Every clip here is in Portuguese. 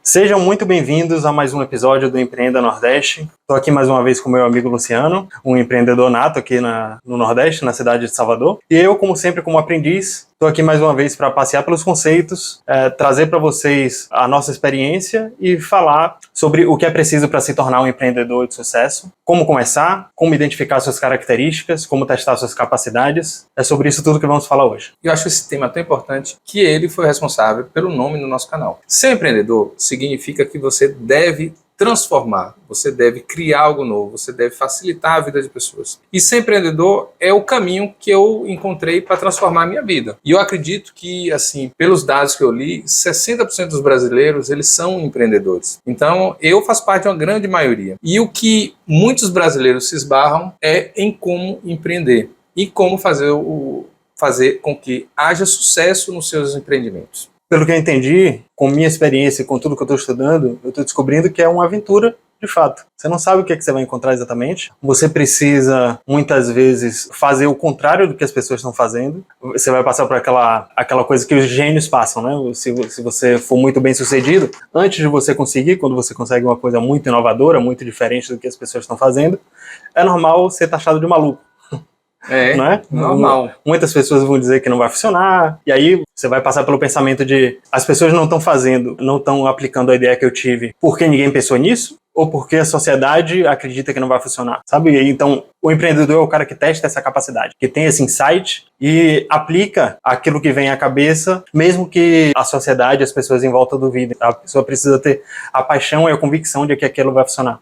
Sejam muito bem-vindos a mais um episódio do Empreenda Nordeste. Estou aqui mais uma vez com meu amigo Luciano, um empreendedor nato aqui no Nordeste, na cidade de Salvador. E eu, como sempre, como aprendiz, estou aqui mais uma vez para passear pelos conceitos, trazer para vocês a nossa experiência e falar sobre o que é preciso para se tornar um empreendedor de sucesso, como começar, como identificar suas características, como testar suas capacidades. É sobre isso tudo que vamos falar hoje. Eu acho esse tema tão importante que ele foi responsável pelo nome no nosso canal. Ser empreendedor significa que você deve transformar, você deve criar algo novo, você deve facilitar a vida de pessoas. E ser empreendedor é o caminho que eu encontrei para transformar a minha vida. E eu acredito que, assim, pelos dados que eu li, 60% dos brasileiros, eles são empreendedores. Então, eu faço parte de uma grande maioria. E o que muitos brasileiros se esbarram é em como empreender e como fazer com que haja sucesso nos seus empreendimentos. Pelo que eu entendi, com minha experiência e com tudo que eu estou estudando, eu estou descobrindo que é uma aventura de fato. Você não sabe o que é que você vai encontrar exatamente. Você precisa, muitas vezes, fazer o contrário do que as pessoas estão fazendo. Você vai passar por aquela coisa que os gênios passam, né? Se você for muito bem sucedido, antes de você conseguir, quando você consegue uma coisa muito inovadora, muito diferente do que as pessoas estão fazendo, é normal ser taxado de maluco. Não é? Normal. Muitas pessoas vão dizer que não vai funcionar, e aí você vai passar pelo pensamento de as pessoas não estão fazendo, não estão aplicando a ideia que eu tive porque ninguém pensou nisso, ou porque a sociedade acredita que não vai funcionar, sabe? Então, o empreendedor é o cara que testa essa capacidade, que tem esse insight e aplica aquilo que vem à cabeça, mesmo que a sociedade, as pessoas em volta duvidem. A pessoa precisa ter a paixão e a convicção de que aquilo vai funcionar.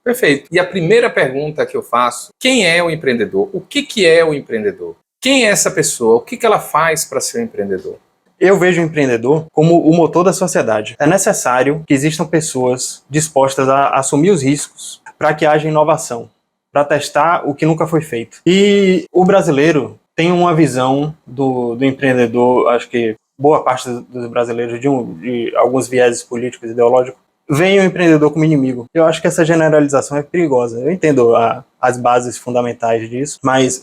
Perfeito. E a primeira pergunta que eu faço, quem é o empreendedor? O que é o empreendedor? Quem é essa pessoa? O que ela faz para ser um empreendedor? Eu vejo o empreendedor como o motor da sociedade. É necessário que existam pessoas dispostas a assumir os riscos para que haja inovação, para testar o que nunca foi feito. E o brasileiro tem uma visão do empreendedor, acho que boa parte dos brasileiros, de alguns vieses políticos e ideológicos, vem o empreendedor como inimigo. Eu acho que essa generalização é perigosa. Eu entendo as bases fundamentais disso, mas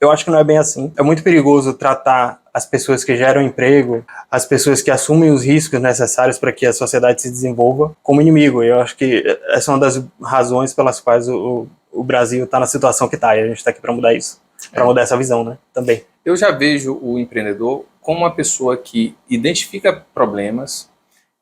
eu acho que não é bem assim. É muito perigoso tratar as pessoas que geram emprego, as pessoas que assumem os riscos necessários para que a sociedade se desenvolva, como inimigo. Eu acho que essa é uma das razões pelas quais o Brasil está na situação que está, e a gente está aqui para mudar isso, para mudar essa visão, né? Também. Eu já vejo o empreendedor como uma pessoa que identifica problemas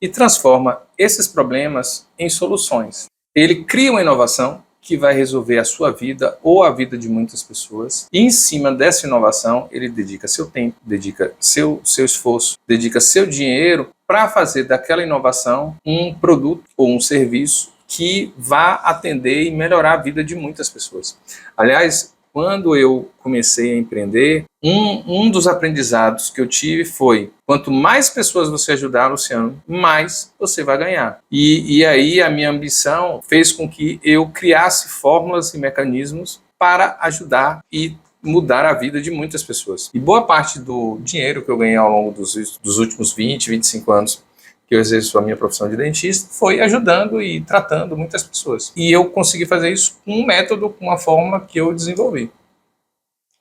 e transforma esses problemas em soluções. Ele cria uma inovação que vai resolver a sua vida ou a vida de muitas pessoas. E em cima dessa inovação, ele dedica seu tempo, dedica seu esforço, dedica seu dinheiro para fazer daquela inovação um produto ou um serviço que vá atender e melhorar a vida de muitas pessoas. Aliás, quando eu comecei a empreender, um dos aprendizados que eu tive foi: quanto mais pessoas você ajudar, Luciano, mais você vai ganhar. E aí a minha ambição fez com que eu criasse fórmulas e mecanismos para ajudar e mudar a vida de muitas pessoas. E boa parte do dinheiro que eu ganhei ao longo dos últimos 20, 25 anos que eu exerço a minha profissão de dentista, foi ajudando e tratando muitas pessoas. E eu consegui fazer isso com um método, com uma forma que eu desenvolvi.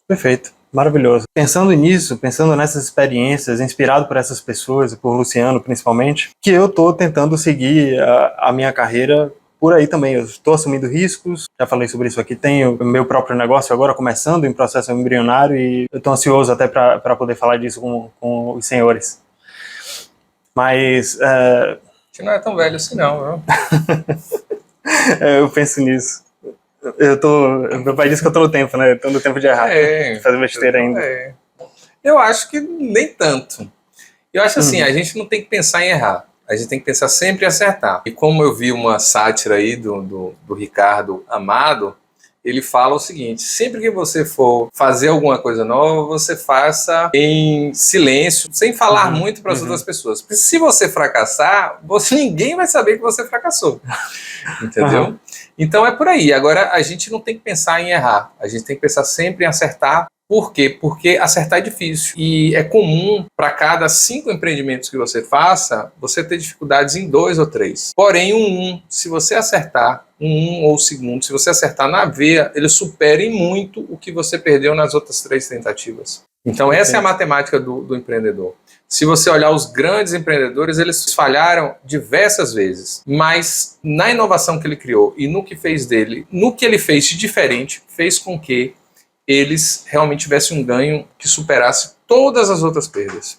Perfeito. Maravilhoso. Pensando nisso, pensando nessas experiências, inspirado por essas pessoas, por Luciano principalmente, que eu estou tentando seguir a minha carreira por aí também. Eu estou assumindo riscos, já falei sobre isso aqui, tenho meu próprio negócio agora começando em processo embrionário e eu estou ansioso até para poder falar disso com os senhores. Mas... Você não é tão velho assim não, viu? Eu penso nisso. Meu pai disse que eu tô no tempo, né? Eu tô no tempo de errar, de fazer besteira ainda. Eu acho que nem tanto. Eu acho assim, a gente não tem que pensar em errar. A gente tem que pensar sempre em acertar. E como eu vi uma sátira aí do Ricardo Amado, ele fala o seguinte: sempre que você for fazer alguma coisa nova, você faça em silêncio, sem falar muito para as outras pessoas. Porque se você fracassar, ninguém vai saber que você fracassou. Entendeu? Então é por aí. Agora, a gente não tem que pensar em errar. A gente tem que pensar sempre em acertar Por quê? Porque acertar é difícil. E é comum, para cada 5 empreendimentos que você faça, você ter dificuldades em 2 ou 3. Porém, se você acertar, ou o segundo, se você acertar na veia, ele supera em muito o que você perdeu nas outras 3 tentativas. Então, essa é a matemática do empreendedor. Se você olhar os grandes empreendedores, eles falharam diversas vezes, mas na inovação que ele criou e no que fez dele, no que ele fez de diferente, fez com que eles realmente tivessem um ganho que superasse todas as outras perdas.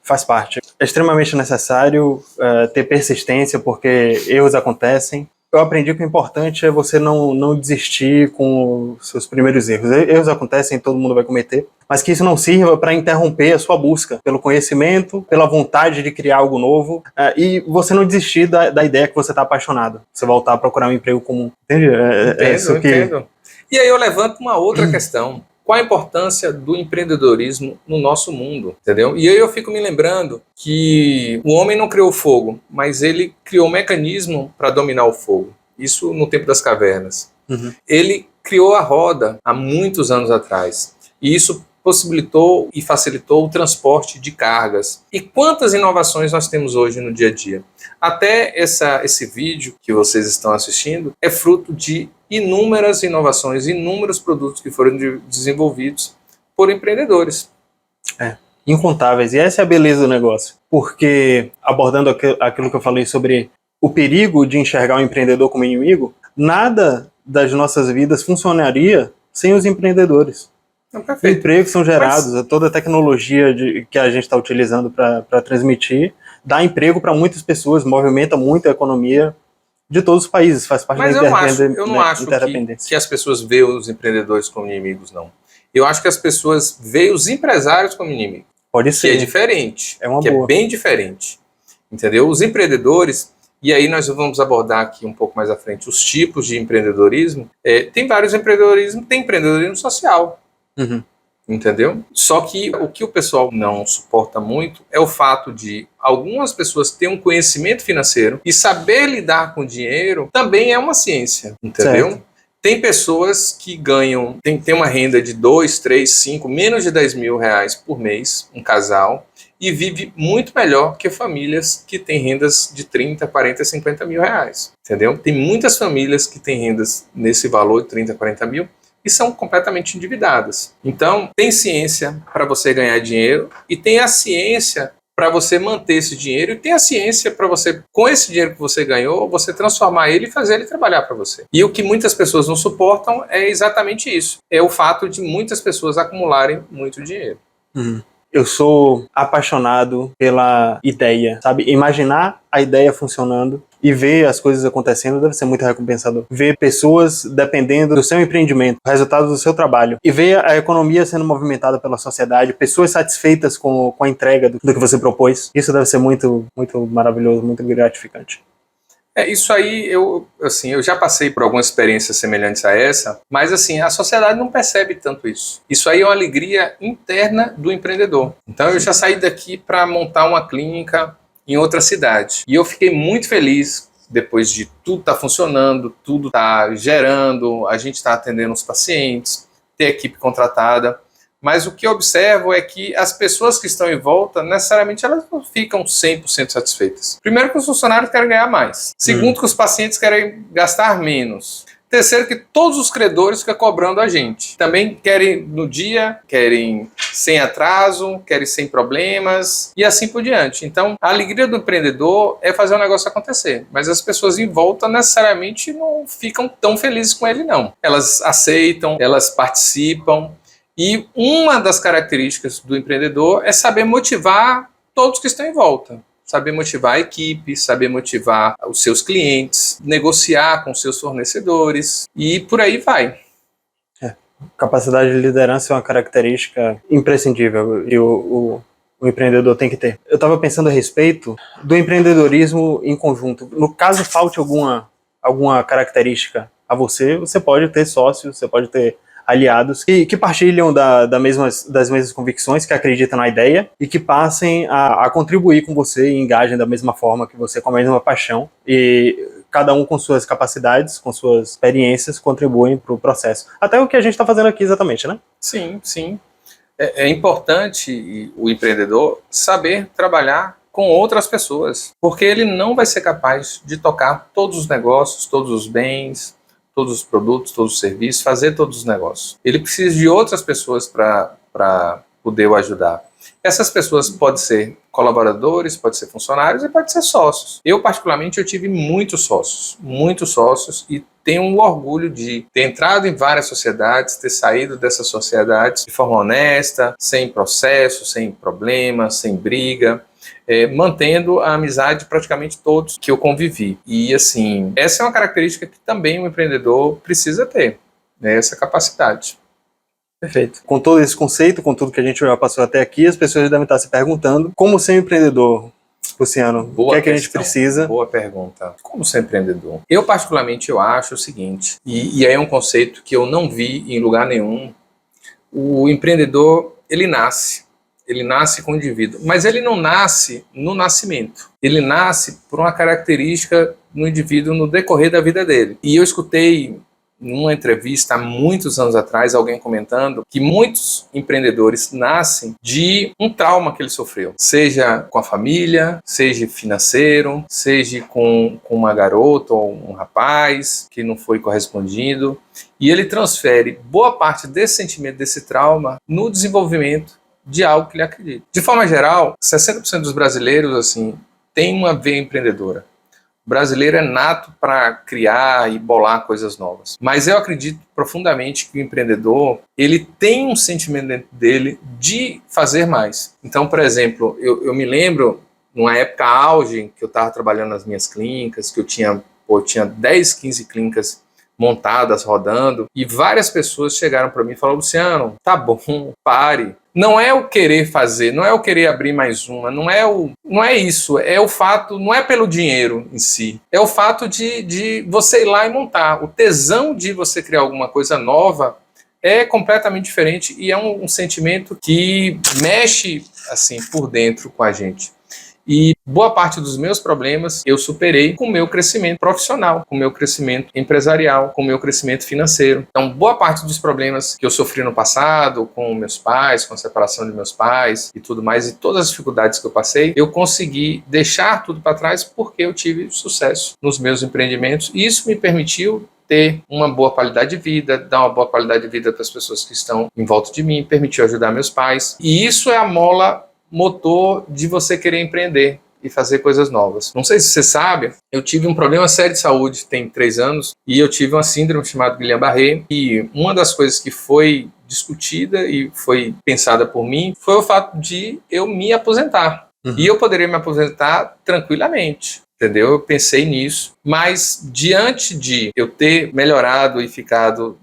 Faz parte. É extremamente necessário ter persistência, porque erros acontecem. Eu aprendi que o importante é você não desistir com os seus primeiros erros. Erros acontecem, todo mundo vai cometer, mas que isso não sirva para interromper a sua busca pelo conhecimento, pela vontade de criar algo novo, e você não desistir da ideia que você está apaixonado. Você voltar a procurar um emprego comum. Entende? Entendo. E aí eu levanto uma outra questão. Qual a importância do empreendedorismo no nosso mundo, entendeu? E aí eu fico me lembrando que o homem não criou o fogo, mas ele criou um mecanismo para dominar o fogo. Isso no tempo das cavernas. Ele criou a roda há muitos anos atrás. E isso possibilitou e facilitou o transporte de cargas. E quantas inovações nós temos hoje no dia a dia? Até esse vídeo que vocês estão assistindo é fruto de inúmeras inovações, inúmeros produtos que foram desenvolvidos por empreendedores. Incontáveis. E essa é a beleza do negócio. Porque, abordando aquilo que eu falei sobre o perigo de enxergar o empreendedor como inimigo, nada das nossas vidas funcionaria sem os empreendedores. Empregos são gerados, toda a tecnologia que a gente está utilizando para transmitir dá emprego para muitas pessoas, movimenta muito a economia de todos os países, faz parte da interdependência. Eu não acho que as pessoas veem os empreendedores como inimigos, não. Eu acho que as pessoas veem os empresários como inimigos. Pode ser. Que é diferente, é bem diferente. Entendeu? Os empreendedores, e aí nós vamos abordar aqui um pouco mais à frente os tipos de empreendedorismo. Tem vários empreendedorismos, tem empreendedorismo social. Entendeu? Só que o que o pessoal não suporta muito é o fato de algumas pessoas terem um conhecimento financeiro e saber lidar com dinheiro também é uma ciência, entendeu? Certo. Tem pessoas que ganham, tem uma renda de 2, 3, 5, menos de 10 mil reais por mês, um casal, e vive muito melhor que famílias que têm rendas de 30, 40, 50 mil reais, entendeu? Tem muitas famílias que têm rendas nesse valor de 30, 40 mil, e são completamente endividadas. Então, tem ciência para você ganhar dinheiro e tem a ciência para você manter esse dinheiro e tem a ciência para você, com esse dinheiro que você ganhou, você transformar ele e fazer ele trabalhar para você. E o que muitas pessoas não suportam é exatamente isso. É o fato de muitas pessoas acumularem muito dinheiro. Eu sou apaixonado pela ideia, sabe? Imaginar a ideia funcionando e ver as coisas acontecendo deve ser muito recompensador. Ver pessoas dependendo do seu empreendimento, resultado do seu trabalho, e ver a economia sendo movimentada pela sociedade, pessoas satisfeitas com a entrega do que você propôs. Isso deve ser muito, muito maravilhoso, muito gratificante. Isso aí, eu já passei por algumas experiências semelhantes a essa, mas assim, a sociedade não percebe tanto isso. Isso aí é uma alegria interna do empreendedor. Então eu já saí daqui para montar uma clínica em outra cidade. E eu fiquei muito feliz depois de tudo estar funcionando, tudo estar gerando, a gente está atendendo os pacientes, ter equipe contratada. Mas o que eu observo é que as pessoas que estão em volta, necessariamente, elas não ficam 100% satisfeitas. Primeiro, que os funcionários querem ganhar mais. Segundo, que os pacientes querem gastar menos. Terceiro, que todos os credores ficam cobrando a gente. Também querem no dia, querem sem atraso, querem sem problemas e assim por diante. Então, a alegria do empreendedor é fazer o negócio acontecer. Mas as pessoas em volta, necessariamente, não ficam tão felizes com ele, não. Elas aceitam, elas participam. E uma das características do empreendedor é saber motivar todos que estão em volta. Saber motivar a equipe, saber motivar os seus clientes, negociar com os seus fornecedores e por aí vai. Capacidade de liderança é uma característica imprescindível e o empreendedor tem que ter. Eu estava pensando a respeito do empreendedorismo em conjunto. No caso falte alguma característica a você pode ter sócios, você pode ter aliados que partilham das mesmas convicções, que acreditam na ideia e que passem a contribuir com você e engajem da mesma forma que você, com a mesma paixão. E cada um com suas capacidades, com suas experiências, contribuem para o processo. Até o que a gente está fazendo aqui exatamente, né? Sim, sim. É importante o empreendedor saber trabalhar com outras pessoas, porque ele não vai ser capaz de tocar todos os negócios, todos os bens, todos os produtos, todos os serviços, fazer todos os negócios. Ele precisa de outras pessoas para poder o ajudar. Essas pessoas podem ser colaboradores, podem ser funcionários e podem ser sócios. Eu, particularmente, eu tive muitos sócios, e tenho um orgulho de ter entrado em várias sociedades, ter saído dessas sociedades de forma honesta, sem processo, sem problema, sem briga, mantendo a amizade de praticamente todos que eu convivi. E, assim, essa é uma característica que também um empreendedor precisa ter, né, essa capacidade. Perfeito. Com todo esse conceito, com tudo que a gente já passou até aqui, as pessoas devem estar se perguntando como ser um empreendedor, Luciano. O que é que a gente precisa? Boa pergunta. Como ser empreendedor? Eu, particularmente, eu acho o seguinte, e aí é um conceito que eu não vi em lugar nenhum. O empreendedor, ele nasce com o indivíduo, mas ele não nasce no nascimento. Ele nasce por uma característica no indivíduo no decorrer da vida dele. E eu escutei numa entrevista há muitos anos atrás, alguém comentando que muitos empreendedores nascem de um trauma que ele sofreu, seja com a família, seja financeiro, seja com uma garota ou um rapaz que não foi correspondido, e ele transfere boa parte desse sentimento, desse trauma, no desenvolvimento de algo que ele acredita. De forma geral, 60% dos brasileiros assim têm uma veia empreendedora. O brasileiro é nato para criar e bolar coisas novas. Mas eu acredito profundamente que o empreendedor, ele tem um sentimento dentro dele de fazer mais. Então, por exemplo, eu me lembro, numa época auge, que eu estava trabalhando nas minhas clínicas, que eu tinha 10, 15 clínicas montadas, rodando, e várias pessoas chegaram para mim e falaram: Luciano, tá bom, pare. Não é o querer fazer, não é o querer abrir mais uma, não é isso, é o fato, não é pelo dinheiro em si, é o fato de você ir lá e montar. O tesão de você criar alguma coisa nova é completamente diferente e é um sentimento que mexe assim por dentro com a gente. E boa parte dos meus problemas eu superei com o meu crescimento profissional, com o meu crescimento empresarial, com o meu crescimento financeiro. Então, boa parte dos problemas que eu sofri no passado, com meus pais, com a separação de meus pais e tudo mais, e todas as dificuldades que eu passei, eu consegui deixar tudo para trás porque eu tive sucesso nos meus empreendimentos. E isso me permitiu ter uma boa qualidade de vida, dar uma boa qualidade de vida para as pessoas que estão em volta de mim, permitiu ajudar meus pais. E isso é a mola motor de você querer empreender e fazer coisas novas. Não sei se você sabe, eu tive um problema sério de saúde tem 3 anos e eu tive uma síndrome chamada Guillain-Barré, e uma das coisas que foi discutida e foi pensada por mim foi o fato de eu me aposentar. E eu poderia me aposentar tranquilamente. Entendeu? Eu pensei nisso, mas diante de eu ter melhorado e ficado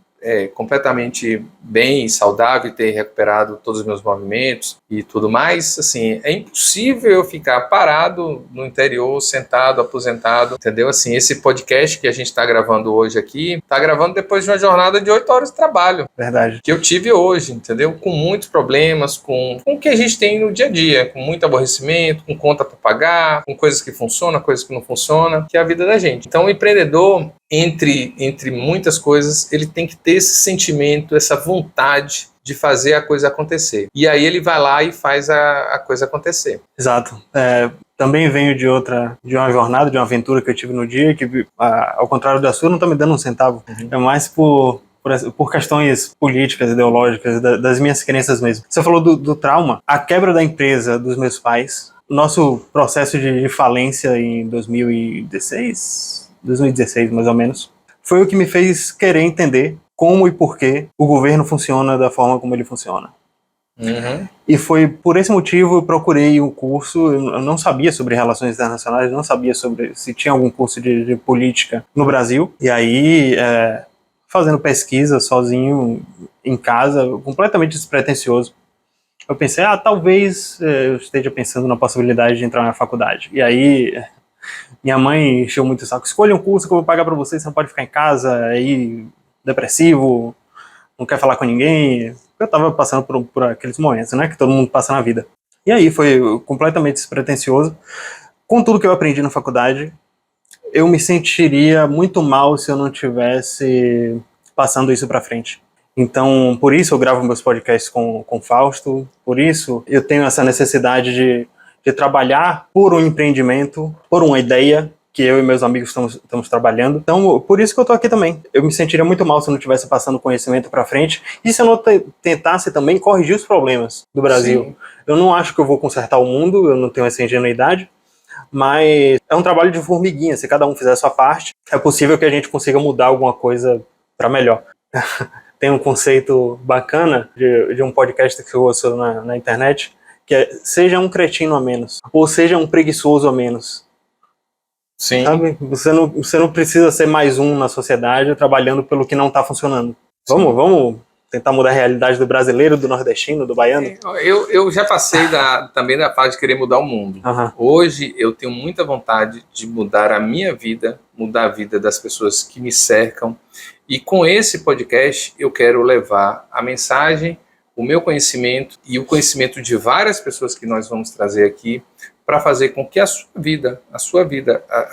completamente bem, saudável, e ter recuperado todos os meus movimentos e tudo mais, assim, é impossível eu ficar parado no interior, sentado, aposentado, entendeu? Assim, esse podcast que a gente está gravando hoje aqui, está gravando depois de uma jornada de 8 horas de trabalho. Verdade. Que eu tive hoje, entendeu? Com muitos problemas, com o que a gente tem no dia a dia, com muito aborrecimento, com conta para pagar, com coisas que funcionam, coisas que não funcionam, que é a vida da gente. Então, o empreendedor, entre muitas coisas, ele tem que ter esse sentimento, essa vontade de fazer a coisa acontecer. E aí ele vai lá e faz a coisa acontecer. Exato. Também venho de uma jornada, de uma aventura que eu tive no dia, que ao contrário da sua, não está me dando um centavo. É mais por questões políticas, ideológicas, das minhas crenças mesmo. Você falou do trauma, a quebra da empresa dos meus pais, nosso processo de falência em 2016 mais ou menos, foi o que me fez querer entender como e por que o governo funciona da forma como ele funciona. E foi por esse motivo eu procurei um curso. Eu não sabia sobre relações internacionais, não sabia sobre se tinha algum curso de política no Brasil, e aí fazendo pesquisa sozinho em casa, completamente despretensioso, eu pensei, talvez eu esteja pensando na possibilidade de entrar na faculdade. E aí minha mãe encheu muito o saco: escolha um curso que eu vou pagar para você não pode ficar em casa aí depressivo, não quer falar com ninguém. Eu estava passando por aqueles momentos, né, que todo mundo passa na vida. E aí foi completamente despretensioso. Com tudo que eu aprendi na faculdade, eu me sentiria muito mal se eu não tivesse passando isso para frente. Então, por isso eu gravo meus podcasts com o Fausto, por isso eu tenho essa necessidade de trabalhar por um empreendimento, por uma ideia que eu e meus amigos estamos trabalhando. Então, por isso que eu estou aqui também. Eu me sentiria muito mal se eu não estivesse passando conhecimento para frente e se eu não tentasse também corrigir os problemas do Brasil. Sim. Eu não acho que eu vou consertar o mundo, eu não tenho essa ingenuidade, mas é um trabalho de formiguinha. Se cada um fizer a sua parte, é possível que a gente consiga mudar alguma coisa para melhor. Tem um conceito bacana de um podcast que eu ouço na internet, que é: seja um cretino a menos, ou seja um preguiçoso a menos. Sim. Sabe? Você não precisa ser mais um na sociedade trabalhando pelo que não está funcionando. Vamos tentar mudar a realidade do brasileiro, do nordestino, do baiano? Eu já passei também da fase de querer mudar o mundo. Hoje eu tenho muita vontade de mudar a minha vida, mudar a vida das pessoas que me cercam. E com esse podcast eu quero levar a mensagem, o meu conhecimento e o conhecimento de várias pessoas que nós vamos trazer aqui para fazer com que a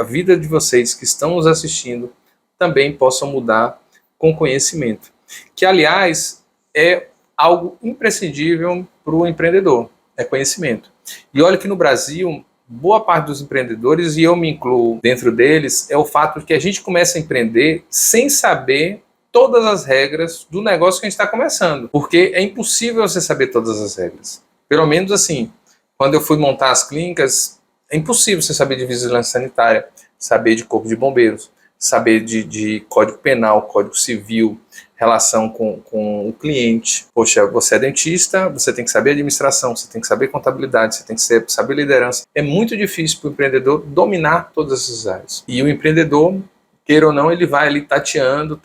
vida de vocês que estão nos assistindo também possam mudar com conhecimento. Que, aliás, é algo imprescindível para o empreendedor, é conhecimento. E olha que no Brasil, boa parte dos empreendedores, e eu me incluo dentro deles, é o fato de que a gente começa a empreender sem saber todas as regras do negócio que a gente está começando. Porque é impossível você saber todas as regras. Pelo menos assim, quando eu fui montar as clínicas, é impossível você saber de vigilância sanitária, saber de corpo de bombeiros, saber de código penal, código civil, relação com o cliente. Poxa, você é dentista, você tem que saber administração, você tem que saber contabilidade, você tem que saber liderança. É muito difícil para o empreendedor dominar todas essas áreas. E o empreendedor, queira ou não, ele vai ali tateando,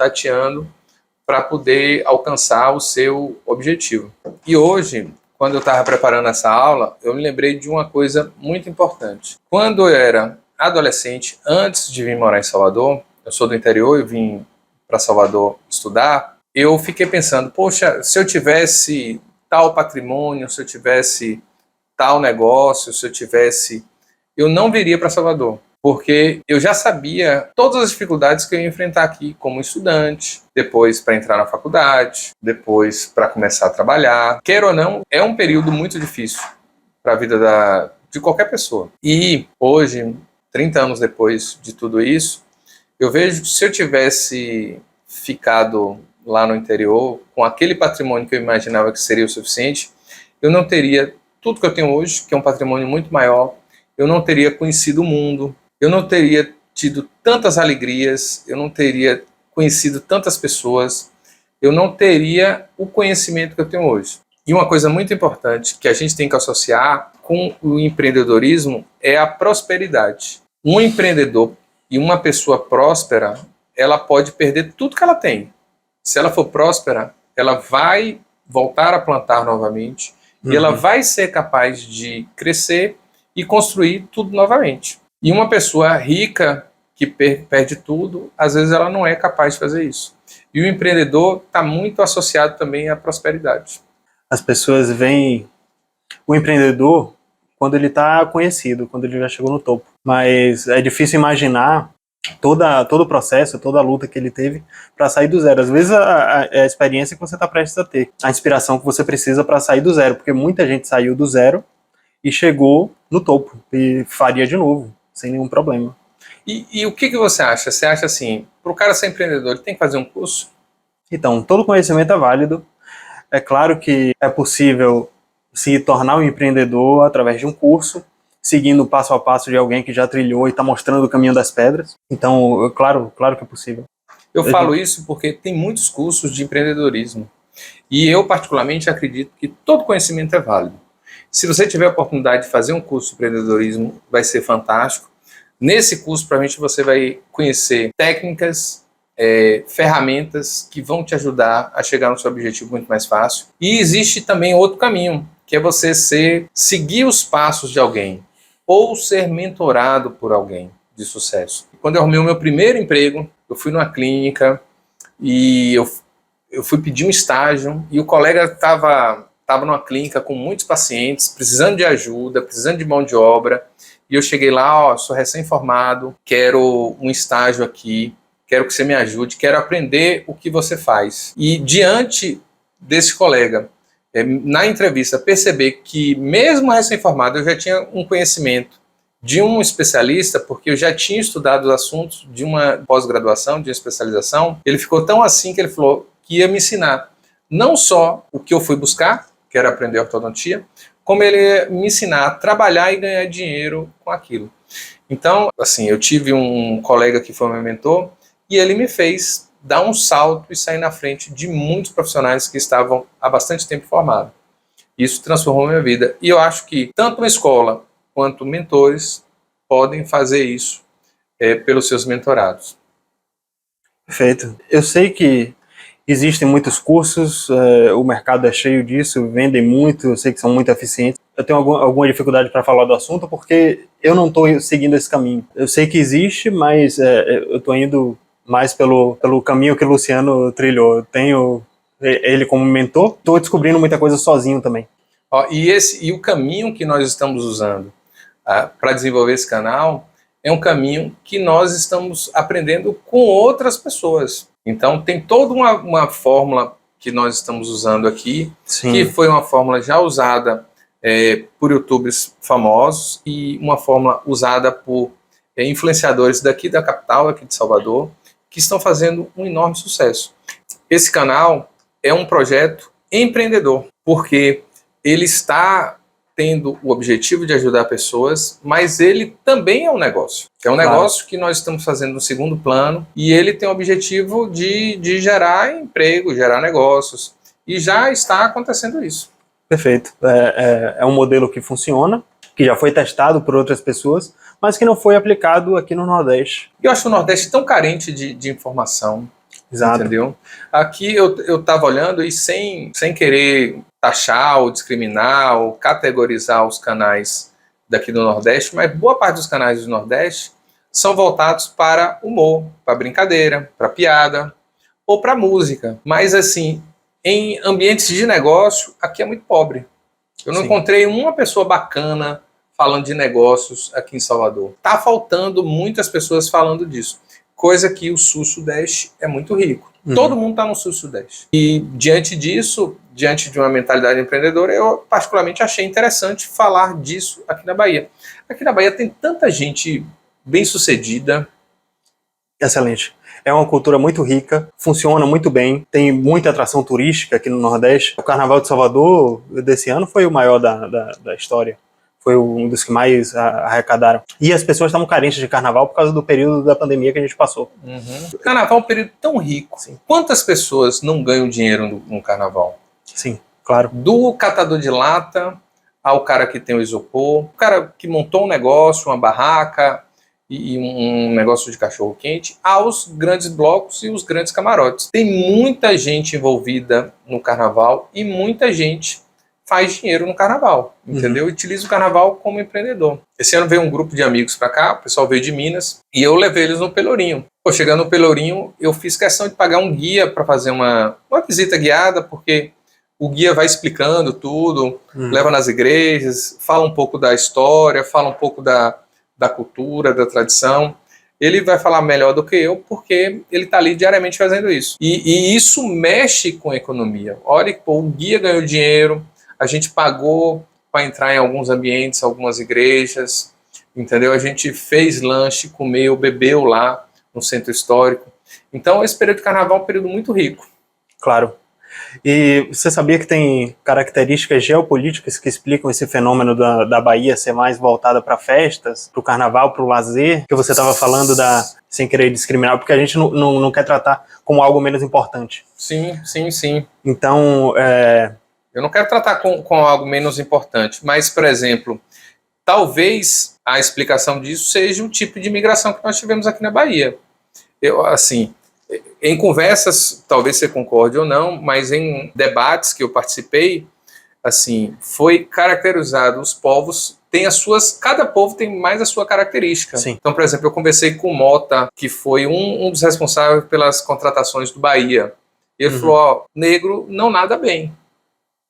para poder alcançar o seu objetivo. E hoje, quando eu estava preparando essa aula, eu me lembrei de uma coisa muito importante. Quando eu era adolescente, antes de vir morar em Salvador, eu sou do interior, eu vim para Salvador estudar, eu fiquei pensando, poxa, se eu tivesse tal patrimônio, se eu tivesse tal negócio, eu não viria para Salvador, porque eu já sabia todas as dificuldades que eu ia enfrentar aqui como estudante, depois para entrar na faculdade, depois para começar a trabalhar. Queira ou não, é um período muito difícil para a vida de qualquer pessoa. E hoje, 30 anos depois de tudo isso, eu vejo que se eu tivesse ficado lá no interior, com aquele patrimônio que eu imaginava que seria o suficiente, eu não teria tudo que eu tenho hoje, que é um patrimônio muito maior, eu não teria conhecido o mundo, eu não teria tido tantas alegrias, eu não teria conhecido tantas pessoas, eu não teria o conhecimento que eu tenho hoje. E uma coisa muito importante que a gente tem que associar com o empreendedorismo é a prosperidade. Um empreendedor e uma pessoa próspera, ela pode perder tudo que ela tem. Se ela for próspera, ela vai voltar a plantar novamente e ela vai ser capaz de crescer e construir tudo novamente. E uma pessoa rica que perde tudo, às vezes ela não é capaz de fazer isso. E o empreendedor está muito associado também à prosperidade. As pessoas veem o empreendedor quando ele está conhecido, quando ele já chegou no topo. Mas é difícil imaginar todo o processo, toda a luta que ele teve para sair do zero. Às vezes é a experiência que você está prestes a ter, a inspiração que você precisa para sair do zero, porque muita gente saiu do zero e chegou no topo e faria de novo, sem nenhum problema. E o que você acha? Você acha assim, para o cara ser empreendedor, ele tem que fazer um curso? Então, todo conhecimento é válido. É claro que é possível se tornar um empreendedor através de um curso, seguindo o passo a passo de alguém que já trilhou e está mostrando o caminho das pedras. Então, claro que é possível. Eu falo isso porque tem muitos cursos de empreendedorismo. E eu, particularmente, acredito que todo conhecimento é válido. Se você tiver a oportunidade de fazer um curso de empreendedorismo, vai ser fantástico. Nesse curso, provavelmente, você vai conhecer técnicas, ferramentas que vão te ajudar a chegar no seu objetivo muito mais fácil. E existe também outro caminho, que é você seguir os passos de alguém ou ser mentorado por alguém de sucesso. Quando eu arrumei o meu primeiro emprego, eu fui numa clínica e eu fui pedir um estágio e o colega estava numa clínica com muitos pacientes, precisando de ajuda, precisando de mão de obra, e eu cheguei lá, ó, sou recém-formado, quero um estágio aqui, quero que você me ajude, quero aprender o que você faz. E diante desse colega, na entrevista, perceber que mesmo recém-formado eu já tinha um conhecimento de um especialista, porque eu já tinha estudado os assuntos de uma pós-graduação, de uma especialização. Ele ficou tão assim que ele falou que ia me ensinar não só o que eu fui buscar, que era aprender ortodontia, como ele ia me ensinar a trabalhar e ganhar dinheiro com aquilo. Então, assim, eu tive um colega que foi meu mentor e ele me fez dar um salto e sair na frente de muitos profissionais que estavam há bastante tempo formados. Isso transformou minha vida. E eu acho que tanto uma escola quanto mentores podem fazer isso pelos seus mentorados. Perfeito. Eu sei que existem muitos cursos, o mercado é cheio disso, vendem muito, eu sei que são muito eficientes. Eu tenho alguma dificuldade para falar do assunto porque eu não estou seguindo esse caminho. Eu sei que existe, mas eu estou indo mais pelo caminho que o Luciano trilhou. Eu tenho ele como mentor, estou descobrindo muita coisa sozinho também. Ó, e o caminho que nós estamos usando para desenvolver esse canal é um caminho que nós estamos aprendendo com outras pessoas. Então tem toda uma fórmula que nós estamos usando aqui, Sim. Que foi uma fórmula já usada por youtubers famosos e uma fórmula usada por influenciadores daqui da capital, aqui de Salvador, que estão fazendo um enorme sucesso. Esse canal é um projeto empreendedor, porque ele está tendo o objetivo de ajudar pessoas, mas ele também é um negócio. É um negócio que nós estamos fazendo no segundo plano e ele tem o objetivo de gerar emprego, gerar negócios. E já está acontecendo isso. Perfeito. É um modelo que funciona, que já foi testado por outras pessoas, mas que não foi aplicado aqui no Nordeste. Eu acho o Nordeste tão carente de informação. Exato. Entendeu? Aqui eu estava olhando e sem querer taxar ou discriminar ou categorizar os canais daqui do Nordeste, mas boa parte dos canais do Nordeste são voltados para humor, para brincadeira, para piada ou para música. Mas assim, em ambientes de negócio, aqui é muito pobre. Eu não encontrei uma pessoa bacana falando de negócios aqui em Salvador. Tá faltando muitas pessoas falando disso. Coisa que o Sul-Sudeste é muito rico. Todo mundo está no Sul-Sudeste. E diante disso, diante de uma mentalidade empreendedora, eu particularmente achei interessante falar disso aqui na Bahia. Aqui na Bahia tem tanta gente bem-sucedida. Excelente. É uma cultura muito rica, funciona muito bem, tem muita atração turística aqui no Nordeste. O Carnaval de Salvador desse ano foi o maior da história. Foi um dos que mais arrecadaram. E as pessoas estavam carentes de carnaval por causa do período da pandemia que a gente passou. O carnaval é um período tão rico. Sim. Quantas pessoas não ganham dinheiro no carnaval? Sim, claro. Do catador de lata ao cara que tem o isopor, o cara que montou um negócio, uma barraca e um negócio de cachorro-quente, aos grandes blocos e os grandes camarotes. Tem muita gente envolvida no carnaval e muita gente faz dinheiro no carnaval, entendeu? Utiliza o carnaval como empreendedor. Esse ano veio um grupo de amigos para cá, o pessoal veio de Minas, e eu levei eles no Pelourinho. Chegando no Pelourinho, eu fiz questão de pagar um guia para fazer uma visita guiada, porque o guia vai explicando tudo, leva nas igrejas, fala um pouco da história, fala um pouco da cultura, da tradição. Ele vai falar melhor do que eu, porque ele está ali diariamente fazendo isso. E isso mexe com a economia. Olha que o guia ganhou dinheiro, a gente pagou para entrar em alguns ambientes, algumas igrejas, entendeu? A gente fez lanche, comeu, bebeu lá no centro histórico. Então, esse período de carnaval é um período muito rico. Claro. E você sabia que tem características geopolíticas que explicam esse fenômeno da Bahia ser mais voltada para festas, para o carnaval, para o lazer, que você estava falando sem querer discriminar, porque a gente não quer tratar como algo menos importante. Sim. Então, eu não quero tratar com algo menos importante, mas, por exemplo, talvez a explicação disso seja o tipo de imigração que nós tivemos aqui na Bahia. Em conversas, talvez você concorde ou não, mas em debates que eu participei, foi caracterizado os povos, cada povo tem mais a sua característica. Sim. Então, por exemplo, eu conversei com o Mota, que foi um dos responsáveis pelas contratações do Bahia. Ele falou, negro não nada bem.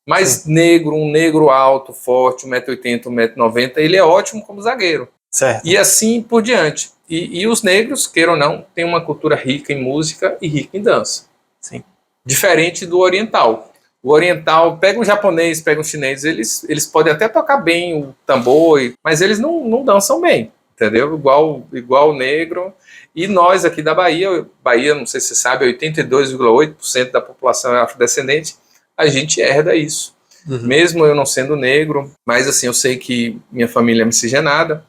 Mas um negro alto, forte, 1,80 m, 1,90 m, ele é ótimo como zagueiro. Certo. E assim por diante. E os negros, queiram ou não, têm uma cultura rica em música e rica em dança. Sim. Diferente do oriental. O oriental, pega um japonês, pega um chinês, eles podem até tocar bem o tambor, mas eles não dançam bem, entendeu? Igual o negro. E nós aqui da Bahia, não sei se você sabe, 82,8% da população é afrodescendente, a gente herda isso. Mesmo eu não sendo negro, mas assim, eu sei que minha família é miscigenada,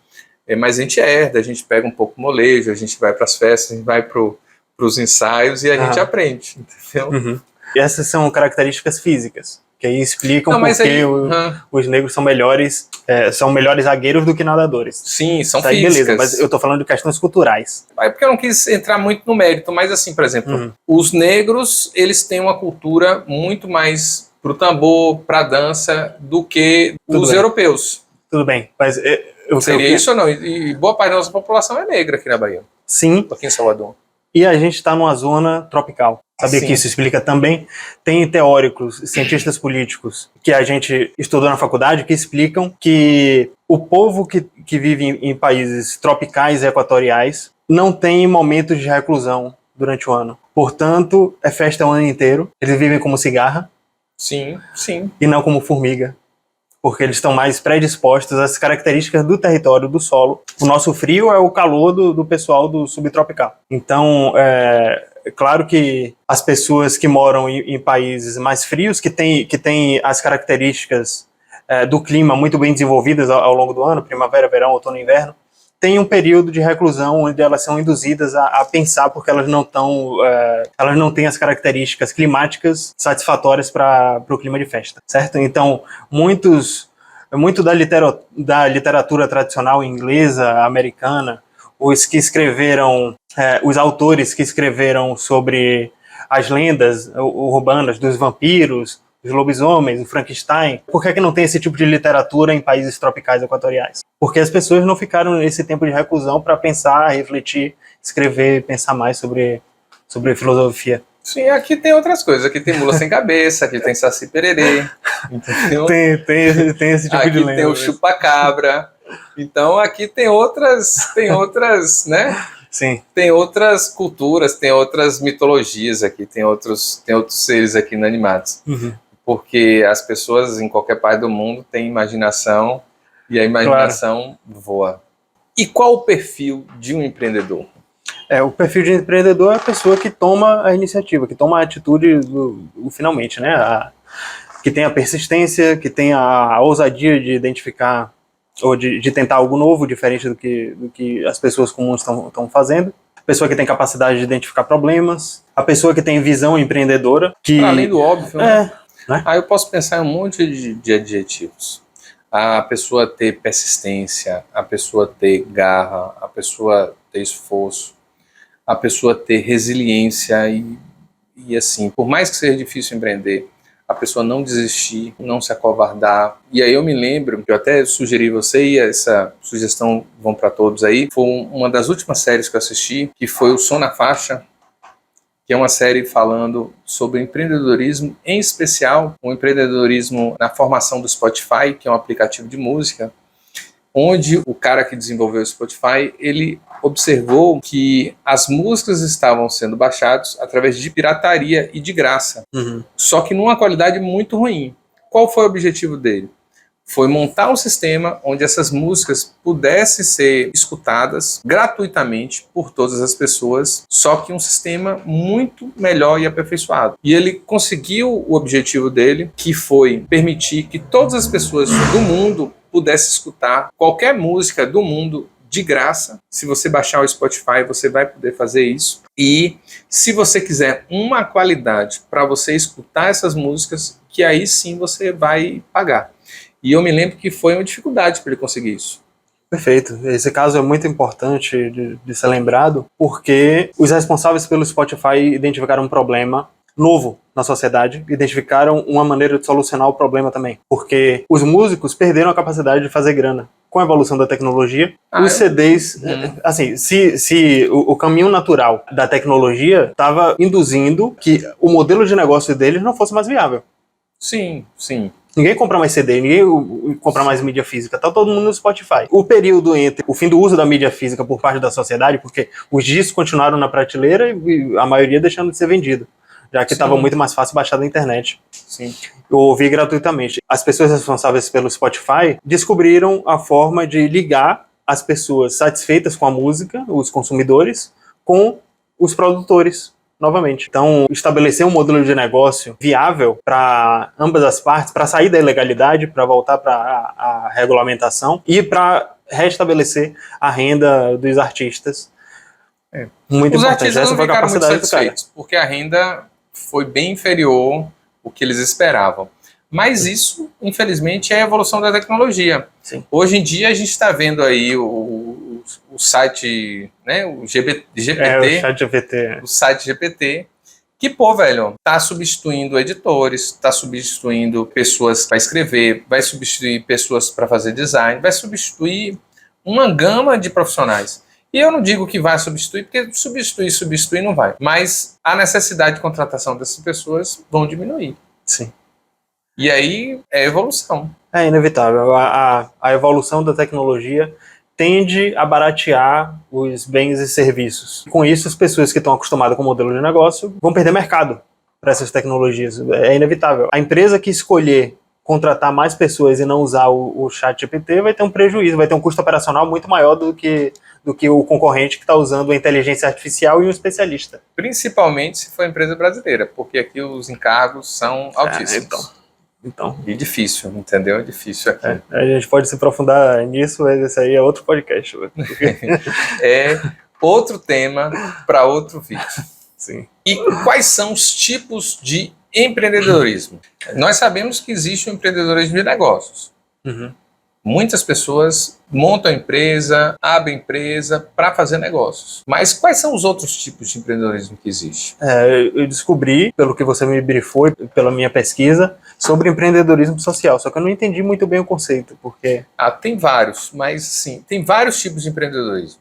mas a gente herda, a gente pega um pouco molejo, a gente vai para as festas, a gente vai para os ensaios e a gente aprende, entendeu? E essas são características físicas, que aí explicam Não, mas por que aí, os negros são melhores zagueiros do que nadadores. Sim, são Isso aí, físicas. beleza, mas eu tô falando de questões culturais. É porque eu não quis entrar muito no mérito, mas assim, por exemplo, os negros, eles têm uma cultura muito mais pro tambor, pra dança, do que os europeus. Tudo bem, mas seria isso ou não? E boa parte da nossa população é negra aqui na Bahia. Sim. Aqui em Salvador. E a gente está numa zona tropical. Sabia que isso explica também? Tem teóricos, cientistas políticos que a gente estudou na faculdade que explicam que o povo que vive em países tropicais e equatoriais não tem momentos de reclusão durante o ano. Portanto, é festa o ano inteiro. Eles vivem como cigarra. Sim, sim. E não como formiga. Porque eles estão mais predispostos às características do território, do solo. O nosso frio é o calor do pessoal do subtropical. Então, é claro que as pessoas que moram em países mais frios, que têm as características do clima muito bem desenvolvidas ao longo do ano, primavera, verão, outono e inverno, tem um período de reclusão onde elas são induzidas a pensar porque elas não têm as características climáticas satisfatórias para o clima de festa, certo? Então, muito da literatura tradicional inglesa, americana, os autores que escreveram sobre as lendas urbanas dos vampiros, os lobisomens, o Frankenstein. Por que não tem esse tipo de literatura em países tropicais equatoriais? Porque as pessoas não ficaram nesse tempo de reclusão para pensar, refletir, escrever, pensar mais sobre filosofia. Sim, aqui tem outras coisas. Aqui tem mula sem cabeça, aqui tem saci pererê, entendeu? Tem esse tipo de lenda. Aqui tem o chupa-cabra. Então aqui tem outras, né? Sim. Tem outras culturas, tem outras mitologias aqui, tem outros seres aqui inanimados. Porque as pessoas em qualquer parte do mundo têm imaginação e a imaginação voa. E qual o perfil de um empreendedor? O perfil de empreendedor é a pessoa que toma a iniciativa, que toma a atitude finalmente, né? Que tem a persistência, que tem a ousadia de identificar ou de tentar algo novo, diferente do que as pessoas comuns estão fazendo. A pessoa que tem capacidade de identificar problemas, a pessoa que tem visão empreendedora. Para além do óbvio, né? Né? Eu posso pensar em um monte de adjetivos. A pessoa ter persistência, a pessoa ter garra, a pessoa ter esforço, a pessoa ter resiliência e assim, por mais que seja difícil empreender, a pessoa não desistir, não se acovardar. E aí eu me lembro, que eu até sugeri você, e essa sugestão vão para todos aí, foi uma das últimas séries que eu assisti, que foi o Som na Faixa, que é uma série falando sobre empreendedorismo, em especial o empreendedorismo na formação do Spotify, que é um aplicativo de música, onde o cara que desenvolveu o Spotify, ele observou que as músicas estavam sendo baixadas através de pirataria e de graça, só que numa qualidade muito ruim. Qual foi o objetivo dele? Foi montar um sistema onde essas músicas pudessem ser escutadas gratuitamente por todas as pessoas, só que um sistema muito melhor e aperfeiçoado. E ele conseguiu o objetivo dele, que foi permitir que todas as pessoas do mundo pudessem escutar qualquer música do mundo de graça. Se você baixar o Spotify, você vai poder fazer isso. E se você quiser uma qualidade para você escutar essas músicas, que aí sim você vai pagar. E eu me lembro que foi uma dificuldade para ele conseguir isso. Perfeito. Esse caso é muito importante de ser lembrado, porque os responsáveis pelo Spotify identificaram um problema novo na sociedade, identificaram uma maneira de solucionar o problema também. Porque os músicos perderam a capacidade de fazer grana. Com a evolução da tecnologia, os CDs... Assim, se o caminho natural da tecnologia estava induzindo que o modelo de negócio deles não fosse mais viável. Sim, sim. Ninguém compra mais CD, ninguém compra mais mídia física, tá todo mundo no Spotify. O período entre o fim do uso da mídia física por parte da sociedade, porque os discos continuaram na prateleira e a maioria deixando de ser vendido, já que estava muito mais fácil baixar da internet. Sim. Eu ouvi gratuitamente. As pessoas responsáveis pelo Spotify descobriram a forma de ligar as pessoas satisfeitas com a música, os consumidores, com os produtores novamente. Então, estabelecer um modelo de negócio viável para ambas as partes, para sair da ilegalidade, para voltar para a regulamentação e para restabelecer a renda dos artistas. Muito Os importante. artistas Essa não foi a ficaram muito capacidade do cara. satisfeitos, porque a renda foi bem inferior ao que eles esperavam. Mas isso, infelizmente, é a evolução da tecnologia. Sim. Hoje em dia, a gente está vendo aí o site, né, o GPT, o chat GPT. o site GPT, que, pô, velho, tá substituindo editores, tá substituindo pessoas para escrever, vai substituir pessoas para fazer design, vai substituir uma gama de profissionais. E eu não digo que vai substituir, porque substituir não vai. Mas a necessidade de contratação dessas pessoas vão diminuir. Sim. E aí é evolução. É inevitável. A evolução da tecnologia tende a baratear os bens e serviços. Com isso, as pessoas que estão acostumadas com o modelo de negócio vão perder mercado para essas tecnologias. É inevitável. A empresa que escolher contratar mais pessoas e não usar o chat GPT vai ter um prejuízo, vai ter um custo operacional muito maior do que o concorrente que está usando a inteligência artificial e um especialista. Principalmente se for empresa brasileira, porque aqui os encargos são altíssimos. Então. E difícil, entendeu? É difícil aqui. A gente pode se aprofundar nisso, mas esse aí é outro podcast. É outro tema para outro vídeo. Sim. E quais são os tipos de empreendedorismo? Nós sabemos que existe o empreendedorismo de negócios. Uhum. Muitas pessoas montam empresa, abrem empresa para fazer negócios. Mas quais são os outros tipos de empreendedorismo que existe? Eu descobri, pelo que você me brifou, pela minha pesquisa, sobre empreendedorismo social, só que eu não entendi muito bem o conceito, porque... Tem vários, mas sim, tem vários tipos de empreendedorismo.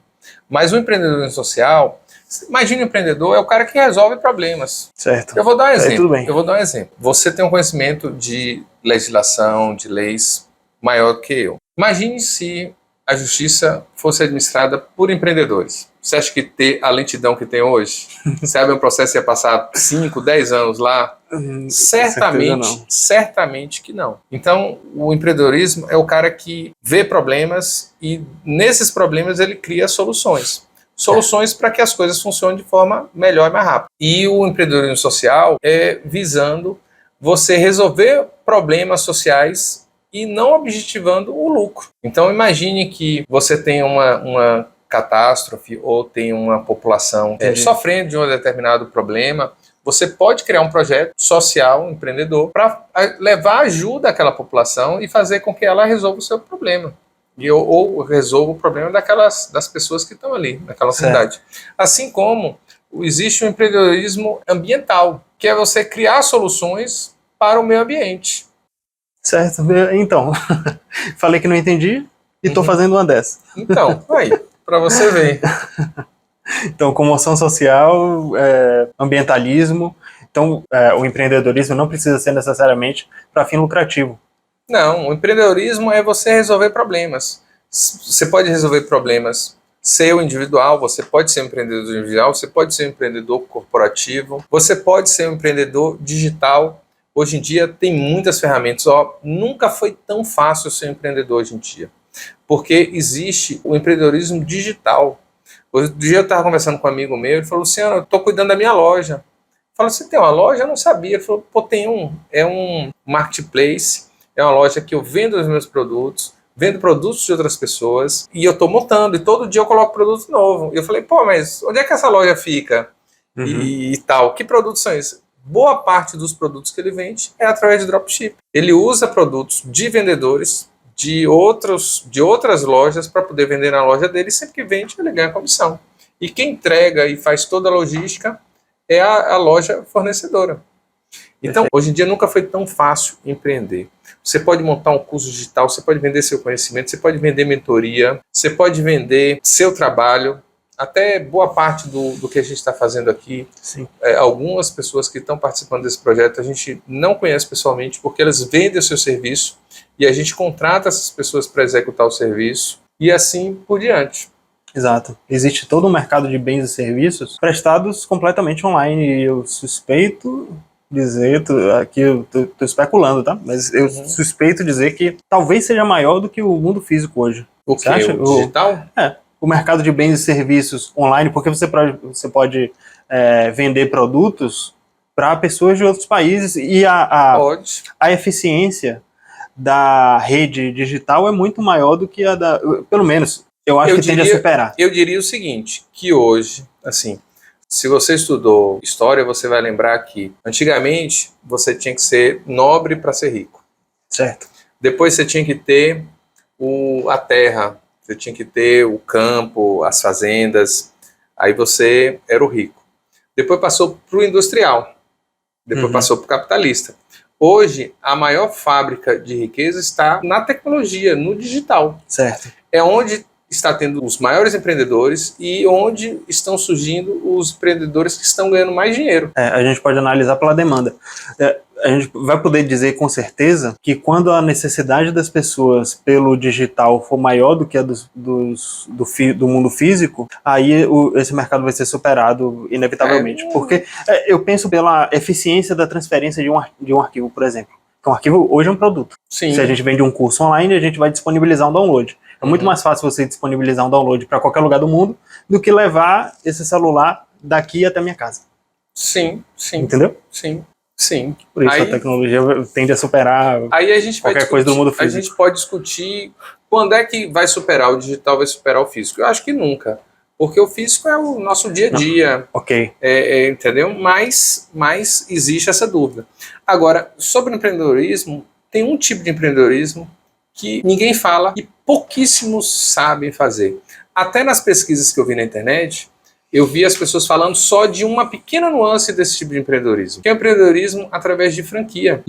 Mas o empreendedorismo social, imagine um empreendedor, é o cara que resolve problemas. Certo. Eu vou dar um exemplo. Tudo bem. Eu vou dar um exemplo. Você tem um conhecimento de legislação, de leis maior que eu. Imagine se a justiça fosse administrada por empreendedores. Você acha que ter a lentidão que tem hoje? Você abre um processo e ia passar 5, 10 anos lá? Certamente que não. Então, o empreendedorismo é o cara que vê problemas e nesses problemas ele cria soluções. Soluções para que as coisas funcionem de forma melhor e mais rápida. E o empreendedorismo social é visando você resolver problemas sociais e não objetivando o lucro. Então imagine que você tem uma catástrofe ou tem uma população sofrendo de um determinado problema. Você pode criar um projeto social, empreendedor, para levar ajuda àquela população e fazer com que ela resolva o seu problema. Ou resolva o problema das pessoas que estão ali, naquela cidade. Assim como existe o empreendedorismo ambiental, que é você criar soluções para o meio ambiente. Certo, então, falei que não entendi e estou fazendo uma dessa. Então, aí, para você ver. Então, comoção social, ambientalismo, então o empreendedorismo não precisa ser necessariamente para fim lucrativo. Não, o empreendedorismo é você resolver problemas. Você pode resolver problemas seu individual, você pode ser um empreendedor individual, você pode ser um empreendedor corporativo, você pode ser um empreendedor digital. Hoje em dia tem muitas ferramentas. Nunca foi tão fácil ser empreendedor hoje em dia, porque existe o empreendedorismo digital. Outro dia eu estava conversando com um amigo meu, ele falou, Luciano, eu estou cuidando da minha loja. Eu falei, você tem uma loja? Eu não sabia. Ele falou, pô, é um marketplace, é uma loja que eu vendo os meus produtos, vendo produtos de outras pessoas, e eu estou montando, e todo dia eu coloco produto novo. E eu falei, pô, mas onde é que essa loja fica? Uhum. E tal, que produtos são esses? Boa parte dos produtos que ele vende é através de dropship. Ele usa produtos de vendedores de outras lojas para poder vender na loja dele, e sempre que vende ele ganha comissão. E quem entrega e faz toda a logística é a loja fornecedora. Então, hoje em dia nunca foi tão fácil empreender. Você pode montar um curso digital, você pode vender seu conhecimento, você pode vender mentoria, você pode vender seu trabalho, até boa parte do que a gente está fazendo aqui, Sim. Algumas pessoas que estão participando desse projeto, a gente não conhece pessoalmente, porque elas vendem o seu serviço e a gente contrata essas pessoas para executar o serviço e assim por diante. Exato. Existe todo um mercado de bens e serviços prestados completamente online. E eu suspeito dizer, aqui eu tô especulando, tá? Mas eu suspeito dizer que talvez seja maior do que o mundo físico hoje. O Você que? acha? O digital? O mercado de bens e serviços online, porque você pode vender produtos para pessoas de outros países e Pode. a eficiência da rede digital é muito maior do que a da... Pelo menos, eu acho que tende a superar. Eu diria o seguinte, que hoje, assim, se você estudou história, você vai lembrar que antigamente você tinha que ser nobre para ser rico. Certo. Depois você tinha que ter a terra, você tinha que ter o campo, as fazendas, aí você era o rico. Depois passou para o industrial, depois passou para o capitalista. Hoje, a maior fábrica de riqueza está na tecnologia, no digital. Certo. É onde está tendo os maiores empreendedores e onde estão surgindo os empreendedores que estão ganhando mais dinheiro. A gente pode analisar pela demanda. A gente vai poder dizer com certeza que quando a necessidade das pessoas pelo digital for maior do que a do mundo físico, aí esse mercado vai ser superado inevitavelmente. Porque eu penso pela eficiência da transferência de um arquivo, por exemplo. Então, um arquivo hoje é um produto. Sim. Se a gente vende um curso online, a gente vai disponibilizar um download. É muito mais fácil você disponibilizar um download para qualquer lugar do mundo do que levar esse celular daqui até a minha casa. Sim. Entendeu? Sim. Por isso a tecnologia tende a superar qualquer coisa do mundo físico. A gente pode discutir quando é que vai superar, o digital vai superar o físico. Eu acho que nunca. Porque o físico é o nosso dia a dia. Ok. Entendeu? Mas existe essa dúvida. Agora, sobre empreendedorismo, tem um tipo de empreendedorismo que ninguém fala e pouquíssimos sabem fazer. Até nas pesquisas que eu vi na internet, eu vi as pessoas falando só de uma pequena nuance desse tipo de empreendedorismo, que é o empreendedorismo através de franquia.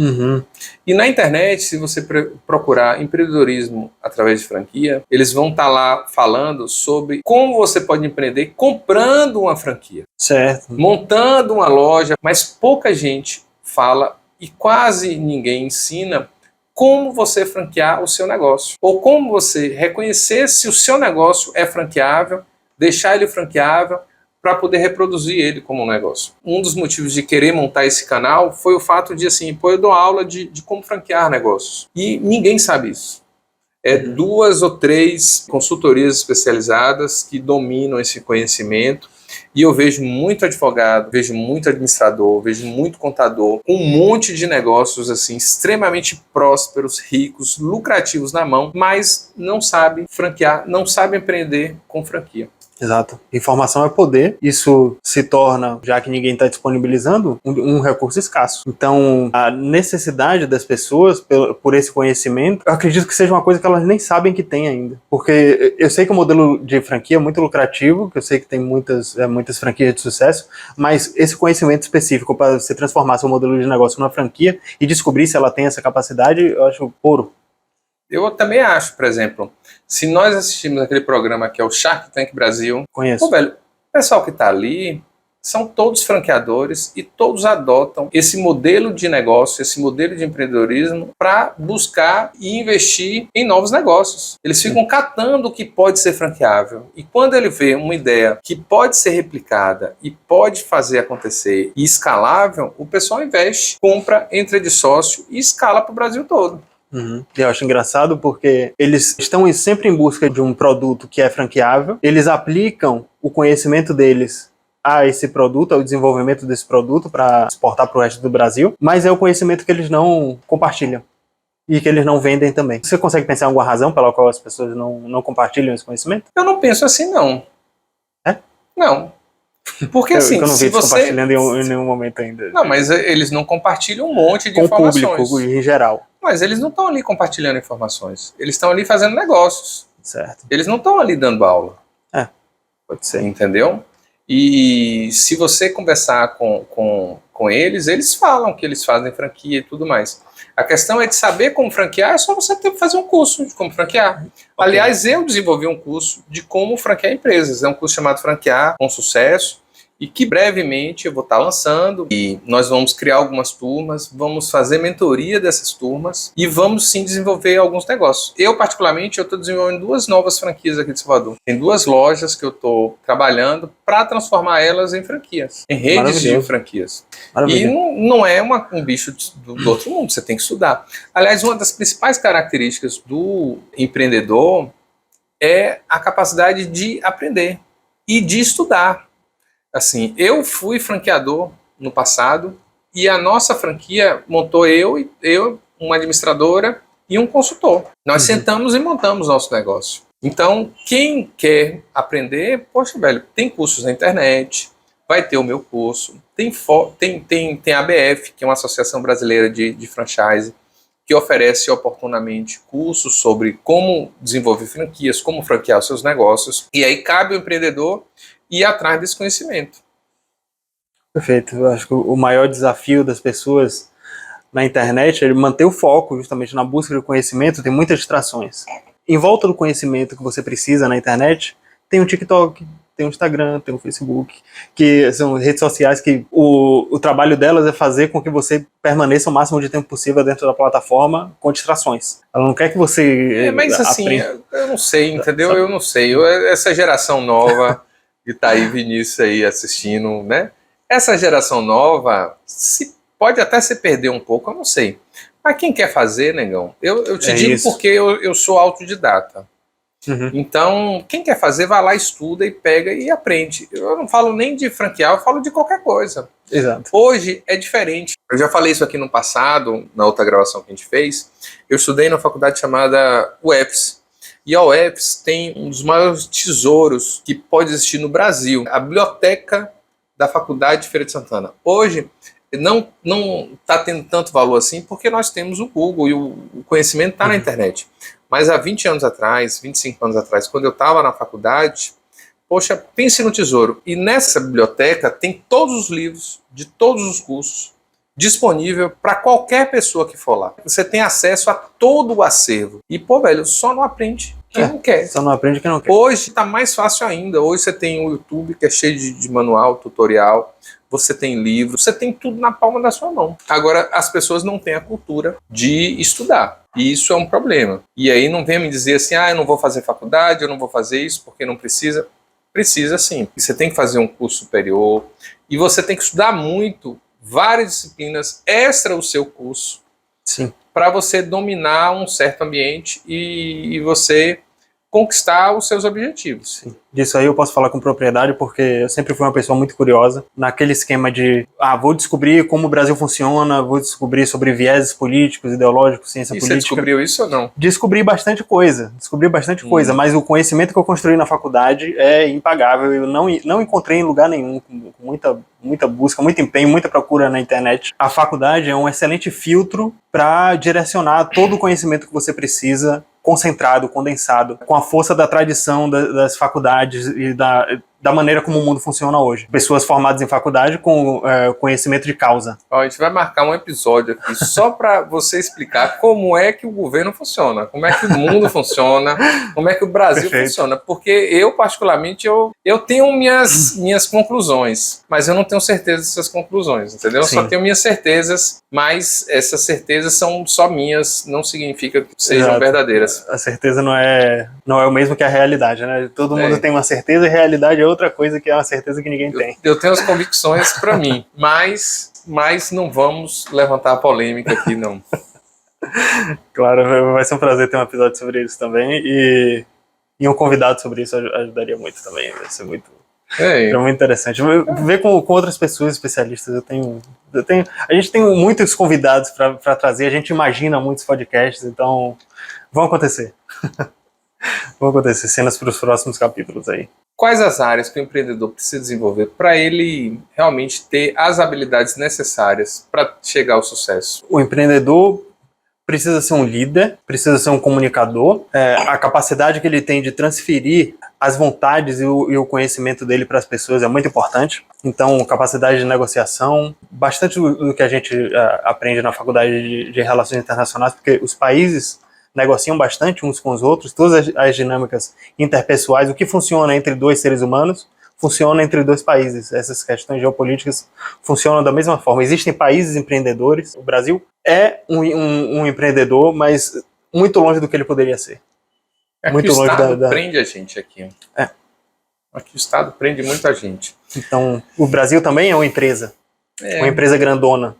E na internet, se você procurar empreendedorismo através de franquia, eles vão estar lá falando sobre como você pode empreender comprando uma franquia. Certo. Montando uma loja, mas pouca gente fala e quase ninguém ensina como você franquear o seu negócio. Ou como você reconhecer se o seu negócio é franqueável, deixar ele franqueável, para poder reproduzir ele como um negócio. Um dos motivos de querer montar esse canal foi o fato de, assim, eu dou aula de como franquear negócios. E ninguém sabe isso. 2 ou 3 consultorias especializadas que dominam esse conhecimento. E eu vejo muito advogado, vejo muito administrador, vejo muito contador, com um monte de negócios assim extremamente prósperos, ricos, lucrativos na mão, mas não sabe franquear, não sabe empreender com franquia. Exato. Informação é poder. Isso se torna, já que ninguém está disponibilizando, um recurso escasso. Então, a necessidade das pessoas por esse conhecimento, eu acredito que seja uma coisa que elas nem sabem que tem ainda. Porque eu sei que o modelo de franquia é muito lucrativo, que eu sei que tem muitas franquias de sucesso, mas esse conhecimento específico para você transformar seu modelo de negócio numa franquia e descobrir se ela tem essa capacidade, eu acho ouro. Eu também acho, por exemplo, se nós assistimos aquele programa que é o Shark Tank Brasil, conheço. Velho, o pessoal que está ali são todos franqueadores e todos adotam esse modelo de negócio, esse modelo de empreendedorismo para buscar e investir em novos negócios. Eles ficam catando o que pode ser franqueável. E quando ele vê uma ideia que pode ser replicada e pode fazer acontecer e escalável, o pessoal investe, compra, entra de sócio e escala para o Brasil todo. Eu acho engraçado porque eles estão sempre em busca de um produto que é franqueável, eles aplicam o conhecimento deles a esse produto, ao desenvolvimento desse produto para exportar para o resto do Brasil, mas é o conhecimento que eles não compartilham e que eles não vendem também. Você consegue pensar em alguma razão pela qual as pessoas não compartilham esse conhecimento? Eu não penso assim, não. Não. Porque assim, eu não vi se você... compartilhando em nenhum momento ainda. Não, mas eles não compartilham um monte de informações. Com o público em geral. Mas eles não estão ali compartilhando informações. Eles estão ali fazendo negócios. Certo. Eles não estão ali dando aula. Pode ser. Entendeu? E se você conversar com eles, eles falam que eles fazem franquia e tudo mais. A questão é de saber como franquear, é só você ter que fazer um curso de como franquear. Ok. Aliás, eu desenvolvi um curso de como franquear empresas. É um curso chamado Franquear com Sucesso, e que brevemente eu vou estar lançando, e nós vamos criar algumas turmas, vamos fazer mentoria dessas turmas e vamos sim desenvolver alguns negócios. Eu, particularmente, estou desenvolvendo 2 novas franquias aqui de Salvador. Tem 2 lojas que eu estou trabalhando para transformar elas em franquias, em redes de franquias. Maravilha. E não é um bicho do outro mundo, você tem que estudar. Aliás, uma das principais características do empreendedor é a capacidade de aprender e de estudar. Assim, eu fui franqueador no passado e a nossa franquia montou eu, uma administradora e um consultor. Nós sentamos e montamos nosso negócio. Então, quem quer aprender, poxa, velho, tem cursos na internet, vai ter o meu curso, tem a ABF, que é uma Associação Brasileira de Franchise, que oferece oportunamente cursos sobre como desenvolver franquias, como franquear os seus negócios. E aí cabe ao empreendedor ir atrás desse conhecimento. Perfeito. Eu acho que o maior desafio das pessoas na internet é manter o foco justamente na busca do conhecimento. Tem muitas distrações. Em volta do conhecimento que você precisa na internet, tem o TikTok, tem o Instagram, tem o Facebook, que são redes sociais que o trabalho delas é fazer com que você permaneça o máximo de tempo possível dentro da plataforma com distrações. Ela não quer que você mas assim, eu não sei, entendeu? Eu não sei. Essa geração nova que tá aí, Vinícius aí assistindo, né? Essa geração nova pode até se perder um pouco, eu não sei. Mas quem quer fazer, negão, eu te digo isso. Porque eu sou autodidata. Então, quem quer fazer, vai lá, estuda e pega e aprende. Eu não falo nem de franquear, eu falo de qualquer coisa. Exato. Hoje é diferente. Eu já falei isso aqui no passado, na outra gravação que a gente fez. Eu estudei numa faculdade chamada UFS. E a UFS tem um dos maiores tesouros que pode existir no Brasil, a biblioteca da Faculdade de Feira de Santana. Hoje não está tendo tanto valor assim porque nós temos o Google e o conhecimento está na internet. Mas há 20 anos atrás, 25 anos atrás, quando eu estava na faculdade, poxa, pense no tesouro. E nessa biblioteca tem todos os livros de todos os cursos disponível para qualquer pessoa que for lá. Você tem acesso a todo o acervo. E, pô, velho, só não aprende quem não quer. Só não aprende quem não quer. Hoje está mais fácil ainda. Hoje você tem o YouTube, que é cheio de manual, tutorial. Você tem livro, você tem tudo na palma da sua mão. Agora, as pessoas não têm a cultura de estudar. E isso é um problema. E aí não venha me dizer assim, eu não vou fazer faculdade, eu não vou fazer isso porque não precisa. Precisa sim. Você tem que fazer um curso superior. E você tem que estudar muito, várias disciplinas extra o seu curso. Sim. Para você dominar um certo ambiente e você conquistar os seus objetivos. Sim. Disso aí eu posso falar com propriedade, porque eu sempre fui uma pessoa muito curiosa, naquele esquema de, vou descobrir como o Brasil funciona, vou descobrir sobre vieses políticos, ideológicos, ciência política. Você descobriu isso ou não? Descobri bastante coisa, mas o conhecimento que eu construí na faculdade é impagável. Eu não encontrei em lugar nenhum, com muita busca, muito empenho, muita procura na internet. A faculdade é um excelente filtro para direcionar todo o conhecimento que você precisa, concentrado, condensado, com a força da tradição das faculdades e da maneira como o mundo funciona hoje. Pessoas formadas em faculdade com conhecimento de causa. A gente vai marcar um episódio aqui só para você explicar como é que o governo funciona, como é que o mundo funciona, como é que o Brasil funciona. Porque eu, particularmente, eu tenho minhas conclusões, mas eu não tenho certeza dessas conclusões, entendeu? Eu só tenho minhas certezas, mas essas certezas são só minhas, não significa que sejam verdadeiras. A certeza não é o mesmo que a realidade, né? Todo mundo tem uma certeza e a realidade é outra coisa que é uma certeza que ninguém tem. Eu tenho as convicções para mim, mas não vamos levantar a polêmica aqui, não. Claro, vai ser um prazer ter um episódio sobre isso também e um convidado sobre isso ajudaria muito também, vai ser muito interessante. Ver com outras pessoas especialistas, a gente tem muitos convidados para trazer, a gente imagina muitos podcasts, então vão acontecer. Vão acontecer cenas para os próximos capítulos aí. Quais as áreas que o empreendedor precisa desenvolver para ele realmente ter as habilidades necessárias para chegar ao sucesso? O empreendedor precisa ser um líder, precisa ser um comunicador. A capacidade que ele tem de transferir as vontades e o conhecimento dele para as pessoas é muito importante. Então, capacidade de negociação, bastante do que a gente aprende na faculdade de Relações Internacionais, porque os países negociam bastante uns com os outros, todas as dinâmicas interpessoais, o que funciona entre dois seres humanos, funciona entre dois países. Essas questões geopolíticas funcionam da mesma forma. Existem países empreendedores, o Brasil é um empreendedor, mas muito longe do que ele poderia ser. Muito longe o Estado prende a gente aqui. Aqui o Estado prende muita gente. Então, o Brasil também é uma empresa grandona.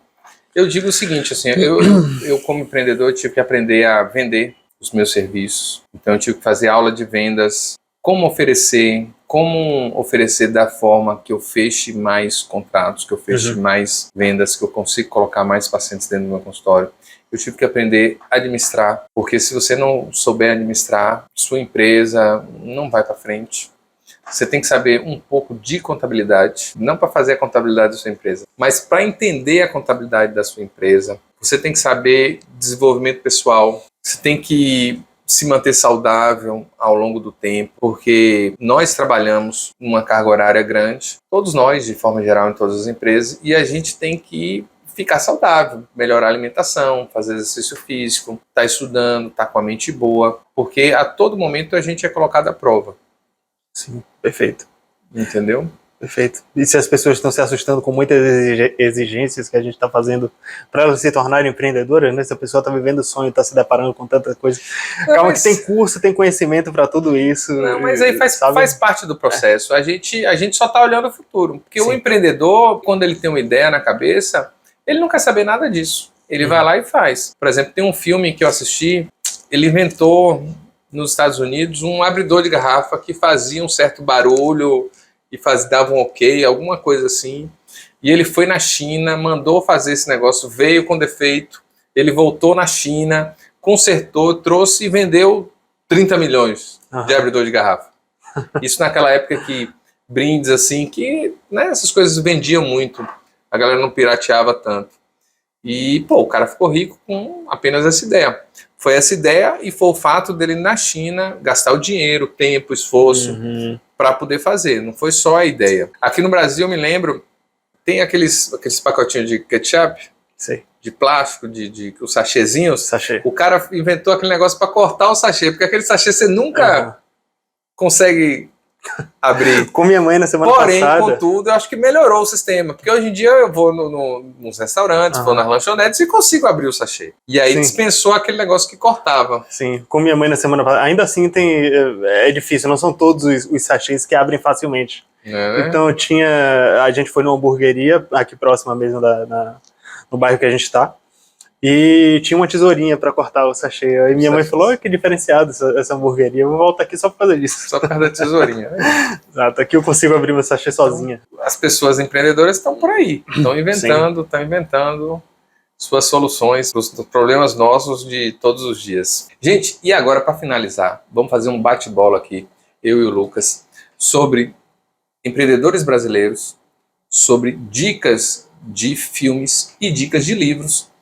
Eu digo o seguinte, assim, eu como empreendedor tive que aprender a vender os meus serviços. Então eu tive que fazer aula de vendas, como oferecer da forma que eu feche mais contratos, que eu feche mais vendas, que eu consiga colocar mais pacientes dentro do meu consultório. Eu tive que aprender a administrar, porque se você não souber administrar, sua empresa não vai para frente. Você tem que saber um pouco de contabilidade, não para fazer a contabilidade da sua empresa, mas para entender a contabilidade da sua empresa. Você tem que saber desenvolvimento pessoal, você tem que se manter saudável ao longo do tempo, porque nós trabalhamos numa carga horária grande, todos nós, de forma geral, em todas as empresas, e a gente tem que ficar saudável, melhorar a alimentação, fazer exercício físico, estar estudando, estar com a mente boa, porque a todo momento a gente é colocado à prova. Sim, perfeito. Entendeu? Perfeito. E se as pessoas estão se assustando com muitas exigências que a gente está fazendo para elas se tornarem empreendedoras, né? Se a pessoa está vivendo o sonho, está se deparando com tanta coisa. Calma, que tem curso, tem conhecimento para tudo isso. Não, mas aí faz parte do processo. A gente só está olhando o futuro. Porque o empreendedor, quando ele tem uma ideia na cabeça, ele não quer saber nada disso. Ele vai lá e faz. Por exemplo, tem um filme que eu assisti, ele inventou nos Estados Unidos um abridor de garrafa que fazia um certo barulho e dava um ok, alguma coisa assim. E ele foi na China, mandou fazer esse negócio, veio com defeito, ele voltou na China, consertou, trouxe e vendeu 30 milhões de abridor de garrafa. Isso naquela época que brindes assim, que né, essas coisas vendiam muito, a galera não pirateava tanto. E o cara ficou rico com apenas essa ideia. Foi essa ideia e foi o fato dele na China gastar o dinheiro, tempo, esforço para poder fazer. Não foi só a ideia. Aqui no Brasil, eu me lembro, tem aqueles pacotinhos de ketchup, de plástico, de os sachêzinhos. Sachê. O cara inventou aquele negócio para cortar o sachê, porque aquele sachê você nunca consegue abrir. Com minha mãe na semana passada. Porém, contudo, eu acho que melhorou o sistema. Porque hoje em dia eu vou nos restaurantes, vou nas lanchonetes e consigo abrir o sachê. E aí dispensou aquele negócio que cortava. Sim, com minha mãe na semana passada. Ainda assim é difícil, não são todos os sachês que abrem facilmente. Então a gente foi numa hamburgueria, aqui próxima mesmo no bairro que a gente está. E tinha uma tesourinha para cortar o sachê. Aí minha mãe falou, que diferenciado essa hamburgueria. Eu vou voltar aqui só por causa disso. Só por causa da tesourinha. Exato, aqui eu consigo abrir meu sachê sozinha. As pessoas empreendedoras estão por aí. Estão inventando suas soluções para os problemas nossos de todos os dias. Gente, e agora para finalizar, vamos fazer um bate-bola aqui, eu e o Lucas, sobre empreendedores brasileiros, sobre dicas de filmes e dicas de livros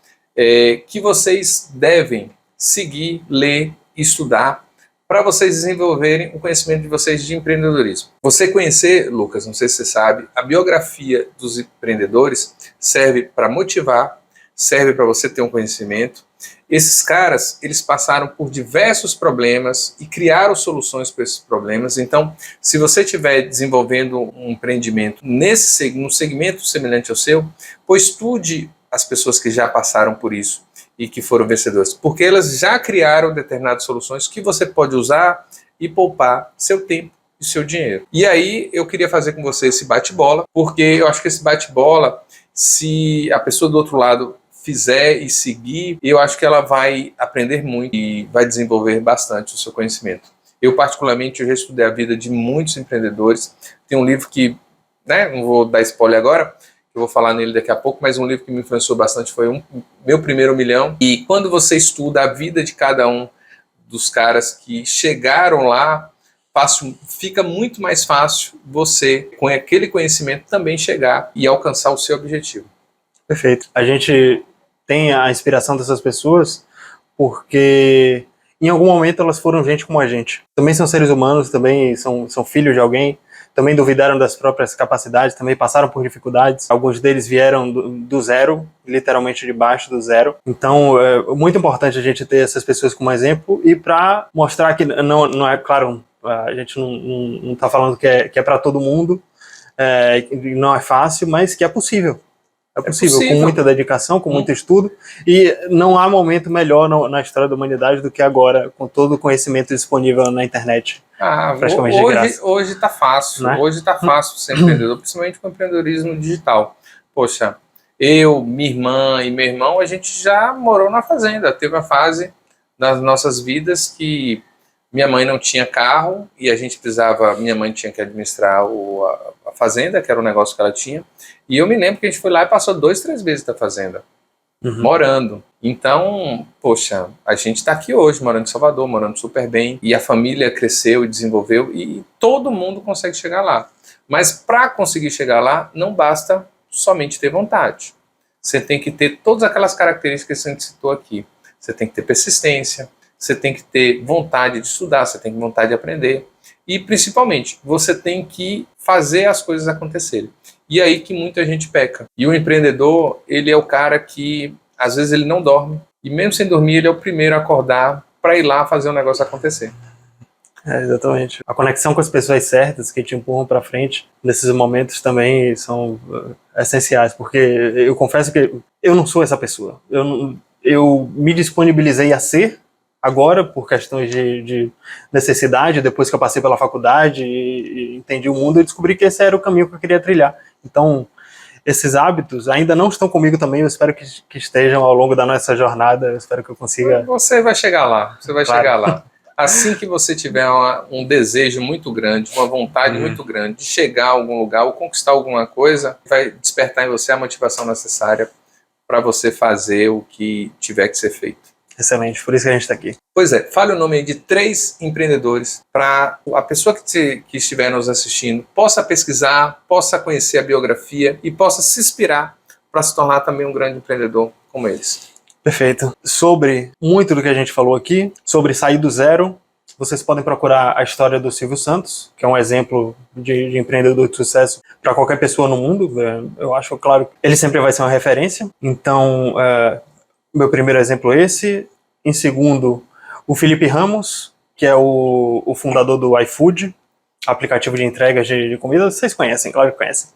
que vocês devem seguir, ler, estudar, para vocês desenvolverem o conhecimento de vocês de empreendedorismo. Você conhecer, Lucas, não sei se você sabe, a biografia dos empreendedores serve para motivar, serve para você ter um conhecimento. Esses caras, eles passaram por diversos problemas e criaram soluções para esses problemas. Então, se você estiver desenvolvendo um empreendimento num segmento semelhante ao seu, pois estude as pessoas que já passaram por isso e que foram vencedores, porque elas já criaram determinadas soluções que você pode usar e poupar seu tempo e seu dinheiro. E aí eu queria fazer com você esse bate-bola, porque eu acho que esse bate-bola, se a pessoa do outro lado fizer e seguir, eu acho que ela vai aprender muito e vai desenvolver bastante o seu conhecimento. Eu particularmente eu já estudei a vida de muitos empreendedores. Tem um livro que, não vou dar spoiler agora, eu vou falar nele daqui a pouco, mas um livro que me influenciou bastante foi Meu Primeiro Milhão. E quando você estuda a vida de cada um dos caras que chegaram lá, fica muito mais fácil você, com aquele conhecimento, também chegar e alcançar o seu objetivo. Perfeito. A gente tem a inspiração dessas pessoas porque em algum momento elas foram gente como a gente. Também são seres humanos, também são filhos de alguém, também duvidaram das próprias capacidades, também passaram por dificuldades. Alguns deles vieram do zero, literalmente de baixo do zero. Então, é muito importante a gente ter essas pessoas como exemplo e para mostrar que não é, claro, a gente não está falando que é para todo mundo, não é fácil, mas que é possível. É possível, com muita dedicação, com muito estudo, e não há momento melhor na história da humanidade do que agora, com todo o conhecimento disponível na internet. Praticamente de graça. Hoje tá fácil, né? Hoje tá fácil ser empreendedor, principalmente com o empreendedorismo digital. Poxa, eu, minha irmã e meu irmão, a gente já morou na fazenda. Teve uma fase nas nossas vidas que minha mãe não tinha carro e a gente precisava, minha mãe tinha que administrar a fazenda, que era o negócio que ela tinha. E eu me lembro que a gente foi lá e passou 2, 3 meses da fazenda, morando. Então, poxa, a gente está aqui hoje, morando em Salvador, morando super bem, e a família cresceu e desenvolveu, e todo mundo consegue chegar lá. Mas para conseguir chegar lá, não basta somente ter vontade. Você tem que ter todas aquelas características que a gente citou aqui. Você tem que ter persistência, você tem que ter vontade de estudar, você tem que ter vontade de aprender. E, principalmente, você tem que fazer as coisas acontecerem. E aí que muita gente peca. E o empreendedor, ele é o cara que, às vezes, ele não dorme. E mesmo sem dormir, ele é o primeiro a acordar para ir lá fazer o negócio acontecer. Exatamente. A conexão com as pessoas certas que te empurram para frente nesses momentos também são essenciais, porque eu confesso que eu não sou essa pessoa. Eu me disponibilizei a ser agora por questões de necessidade, depois que eu passei pela faculdade e entendi o mundo, eu descobri que esse era o caminho que eu queria trilhar. Então, esses hábitos ainda não estão comigo também, eu espero que estejam ao longo da nossa jornada, eu espero que eu consiga... Você vai chegar lá, chegar lá. Assim que você tiver um desejo muito grande, uma vontade muito grande de chegar a algum lugar ou conquistar alguma coisa, vai despertar em você a motivação necessária para você fazer o que tiver que ser feito. Excelente, por isso que a gente está aqui. Pois é, fale o nome aí de 3 empreendedores para a pessoa que estiver nos assistindo possa pesquisar, possa conhecer a biografia e possa se inspirar para se tornar também um grande empreendedor como eles. Perfeito. Sobre muito do que a gente falou aqui, sobre sair do zero, vocês podem procurar a história do Silvio Santos, que é um exemplo de empreendedor de sucesso para qualquer pessoa no mundo. Eu acho, claro, que ele sempre vai ser uma referência. Então, meu primeiro exemplo é esse. Em segundo, o Felipe Ramos, que é o fundador do iFood, aplicativo de entrega de comida. Vocês conhecem, claro que conhecem.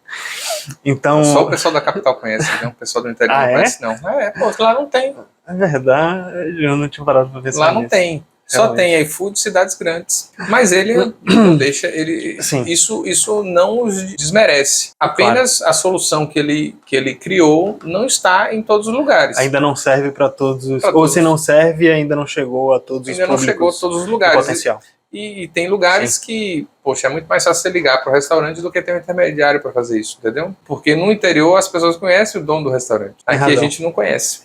Então... Só o pessoal da capital conhece, né? O pessoal do interior não conhece, não. Pô, lá não tem. É verdade, eu não tinha parado para pensar nisso. Lá não nisso. Tem. Só tem iFood cidades grandes. Mas ele não deixa... Isso não os desmerece. Apenas a solução que ele criou não está em todos os lugares. Ainda não serve para todos os... Ou se não serve, ainda não chegou a todos os públicos. Ainda não chegou a todos os lugares. Potencial. E tem lugares que, poxa, é muito mais fácil você ligar para o restaurante do que ter um intermediário para fazer isso, entendeu? Porque no interior as pessoas conhecem o dono do restaurante. Aqui a gente não conhece.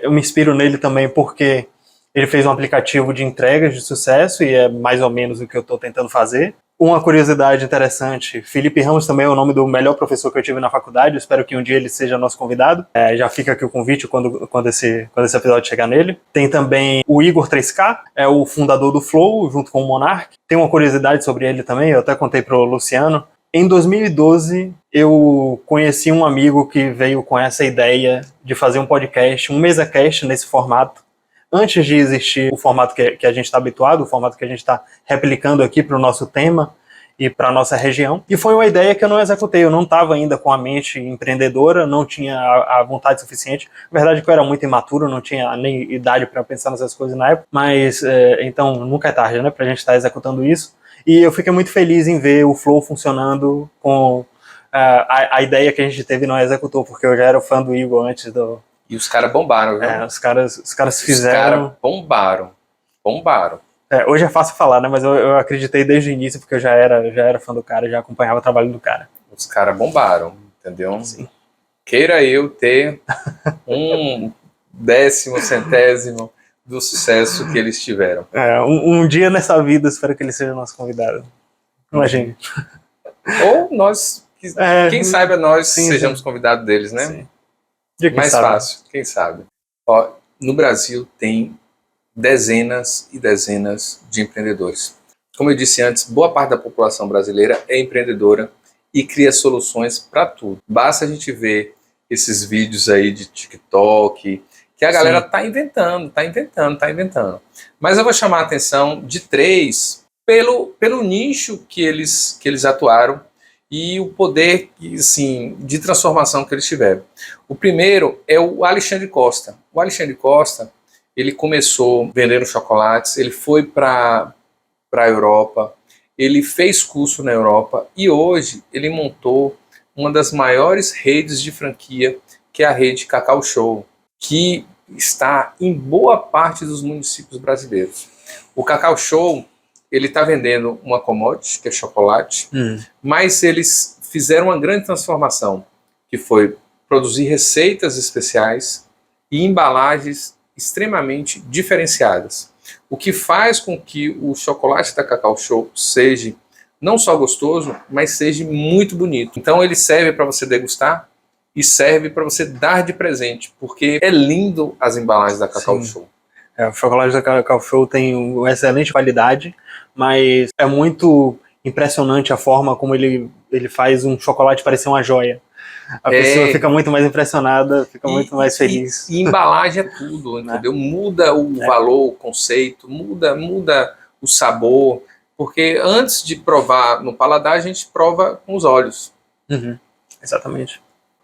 Eu me inspiro nele também porque ele fez um aplicativo de entregas de sucesso e é mais ou menos o que eu estou tentando fazer. Uma curiosidade interessante, Felipe Ramos também é o nome do melhor professor que eu tive na faculdade, eu espero que um dia ele seja nosso convidado. Já fica aqui o convite quando esse episódio chegar nele. Tem também o Igor 3K, é o fundador do Flow, junto com o Monark. Tem uma curiosidade sobre ele também, eu até contei pro Luciano. Em 2012, eu conheci um amigo que veio com essa ideia de fazer um podcast, um MesaCast nesse formato. Antes de existir o formato que a gente está habituado, o formato que a gente está replicando aqui para o nosso tema e para a nossa região. E foi uma ideia que eu não executei, eu não estava ainda com a mente empreendedora, não tinha a vontade suficiente. Na verdade, eu era muito imaturo, não tinha nem idade para pensar nessas coisas na época, mas então nunca é tarde, né, para a gente estar executando isso. E eu fiquei muito feliz em ver o Flow funcionando com a ideia que a gente teve e não executou, porque eu já era fã do Igor antes do... E os caras bombaram, viu? Os caras fizeram... Os caras bombaram. Hoje é fácil falar, né? Mas eu acreditei desde o início, porque eu já era fã do cara, já acompanhava o trabalho do cara. Os caras bombaram, entendeu? Sim. Queira eu ter 1/10, 1/100 do sucesso que eles tiveram. Um dia nessa vida, espero que ele seja nosso convidado. Imagine. Ou nós, quem sabe nós sejamos convidados deles, né? Sim. Mais fácil, quem sabe. No Brasil tem dezenas e dezenas de empreendedores. Como eu disse antes, boa parte da população brasileira é empreendedora e cria soluções para tudo. Basta a gente ver esses vídeos aí de TikTok, que a galera tá inventando. Mas eu vou chamar a atenção de 3 pelo nicho que eles atuaram e o poder, assim, de transformação que eles tiveram. O primeiro é o Alexandre Costa. O Alexandre Costa, ele começou vendendo chocolates, ele foi para a Europa, ele fez curso na Europa e hoje ele montou uma das maiores redes de franquia, que é a rede Cacau Show, que está em boa parte dos municípios brasileiros. O Cacau Show, ele está vendendo uma commodity, que é chocolate, mas eles fizeram uma grande transformação, que foi produzir receitas especiais e embalagens extremamente diferenciadas. O que faz com que o chocolate da Cacau Show seja não só gostoso, mas seja muito bonito. Então ele serve para você degustar e serve para você dar de presente, porque é lindo as embalagens da Cacau Show. O chocolate da Cacau Show tem uma excelente qualidade, mas é muito impressionante a forma como ele faz um chocolate parecer uma joia. A pessoa fica muito mais impressionada, fica muito mais feliz. E embalagem é tudo, entendeu? Muda o valor, o conceito, muda o sabor, porque antes de provar no paladar, a gente prova com os olhos. Exatamente.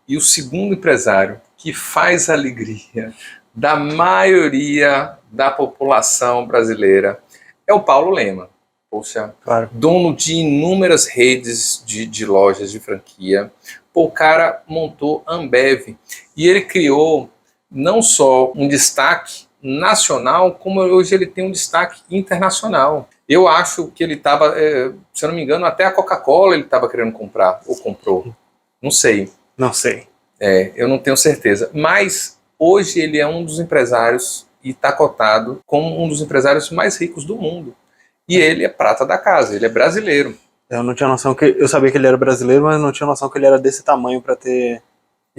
E o segundo empresário que faz a alegria da maioria da população brasileira é o Paulo Lema. Poxa, claro. Dono de inúmeras redes de lojas de franquia. O cara montou a Ambev e ele criou não só um destaque nacional, como hoje ele tem um destaque internacional. Eu acho que ele estava, se eu não me engano, até a Coca-Cola ele estava querendo comprar, ou comprou. Não sei. Não sei. Eu não tenho certeza. Mas hoje ele é um dos empresários e está cotado como um dos empresários mais ricos do mundo. E ele é prata da casa, ele é brasileiro. Eu não tinha noção eu sabia que ele era brasileiro, mas não tinha noção que ele era desse tamanho para ter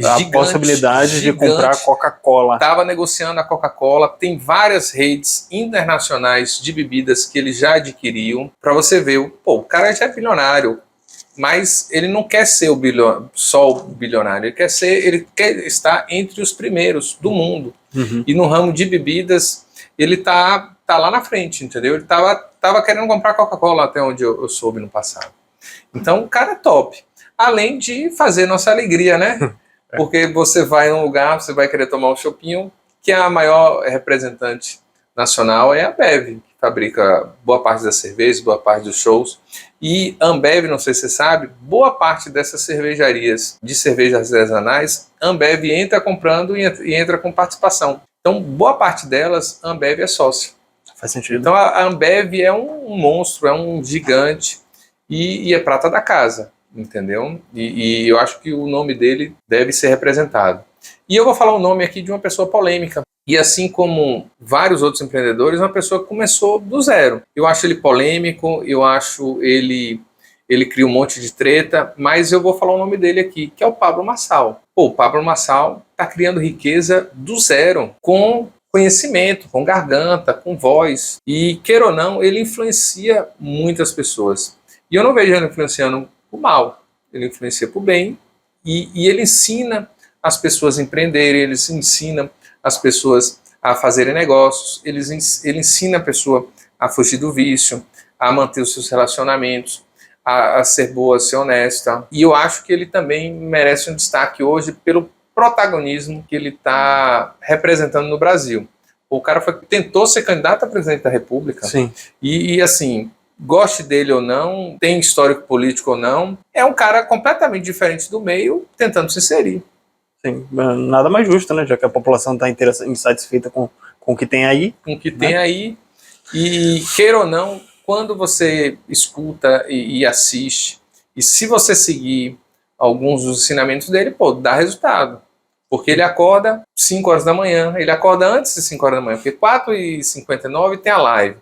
a possibilidade de comprar a Coca-Cola. Estava negociando a Coca-Cola, tem várias redes internacionais de bebidas que ele já adquiriu. Para você ver, o cara já é bilionário, mas ele não quer ser só o bilionário, ele quer estar entre os primeiros do mundo. E no ramo de bebidas, ele tá lá na frente, entendeu? Ele tava querendo comprar Coca-Cola até onde eu soube no passado. Então o cara é top. Além de fazer nossa alegria, né? Porque você vai num lugar, você vai querer tomar um chopinho, que a maior representante nacional é a Ambev, que fabrica boa parte das cervejas, boa parte dos shows. E a Ambev, não sei se você sabe, boa parte dessas cervejarias de cervejas artesanais, a Ambev entra comprando e entra com participação. Então, boa parte delas, a Ambev é sócia. Faz sentido. Então, a Ambev é um monstro, é um gigante e é prata da casa, entendeu? E eu acho que o nome dele deve ser representado. E eu vou falar o nome aqui de uma pessoa polêmica. E assim como vários outros empreendedores, uma pessoa que começou do zero. Eu acho ele polêmico, eu acho ele cria um monte de treta, mas eu vou falar o nome dele aqui, que é o Pablo Marçal. O Pablo Marçal está criando riqueza do zero, com conhecimento, com garganta, com voz. E, queira ou não, ele influencia muitas pessoas. E eu não vejo ele influenciando o mal, ele influencia para o bem, e ele ensina as pessoas a empreenderem, ele ensina as pessoas a fazerem negócios, ele ensina a pessoa a fugir do vício, a manter os seus relacionamentos, a ser boa, a ser honesta. E eu acho que ele também merece um destaque hoje pelo protagonismo que ele está representando no Brasil. O cara tentou ser candidato a presidente da República. Sim. E assim, goste dele ou não, tem histórico político ou não, é um cara completamente diferente do meio, tentando se inserir. Sim, nada mais justo, né? Já que a população está inteira insatisfeita com o que tem aí. Com o que tem aí. E queira ou não, quando você escuta e assiste, e se você seguir alguns dos ensinamentos dele, dá resultado. Porque ele acorda 5 horas da manhã, ele acorda antes de 5 horas da manhã, porque 4h59 tem a live.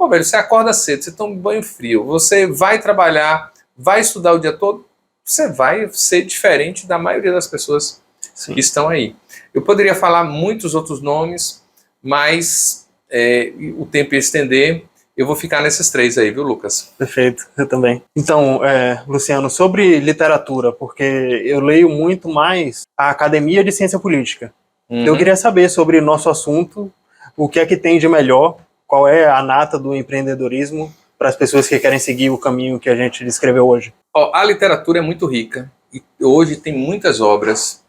Velho, você acorda cedo, você toma um banho frio, você vai trabalhar, vai estudar o dia todo, você vai ser diferente da maioria das pessoas que estão aí. Eu poderia falar muitos outros nomes, mas o tempo ia estender, eu vou ficar nesses 3 aí, viu, Lucas? Perfeito, eu também. Então, Luciano, sobre literatura, porque eu leio muito mais a Academia de Ciência Política. Eu queria saber sobre nosso assunto, o que é que tem de melhor, qual é a nata do empreendedorismo para as pessoas que querem seguir o caminho que a gente descreveu hoje. A literatura é muito rica e hoje tem muitas obras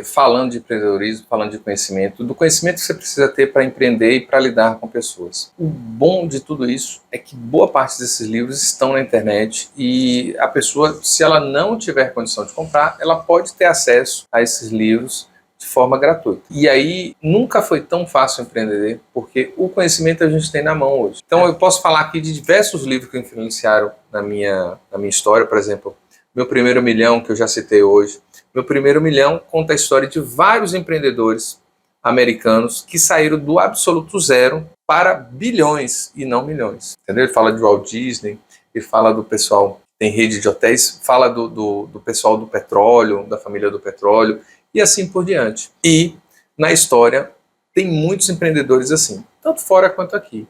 falando de empreendedorismo, falando de conhecimento, do conhecimento que você precisa ter para empreender e para lidar com pessoas. O bom de tudo isso é que boa parte desses livros estão na internet e a pessoa, se ela não tiver condição de comprar, ela pode ter acesso a esses livros de forma gratuita. E aí nunca foi tão fácil empreender, porque o conhecimento a gente tem na mão hoje. Então eu posso falar aqui de diversos livros que influenciaram na minha história, por exemplo, Meu Primeiro Milhão, que eu já citei hoje. Meu Primeiro Milhão conta a história de vários empreendedores americanos que saíram do absoluto zero para bilhões e não milhões. Entendeu? Ele fala de Walt Disney, ele fala do pessoal que tem rede de hotéis, fala do pessoal do petróleo, da família do petróleo, e assim por diante. E na história tem muitos empreendedores assim, tanto fora quanto aqui.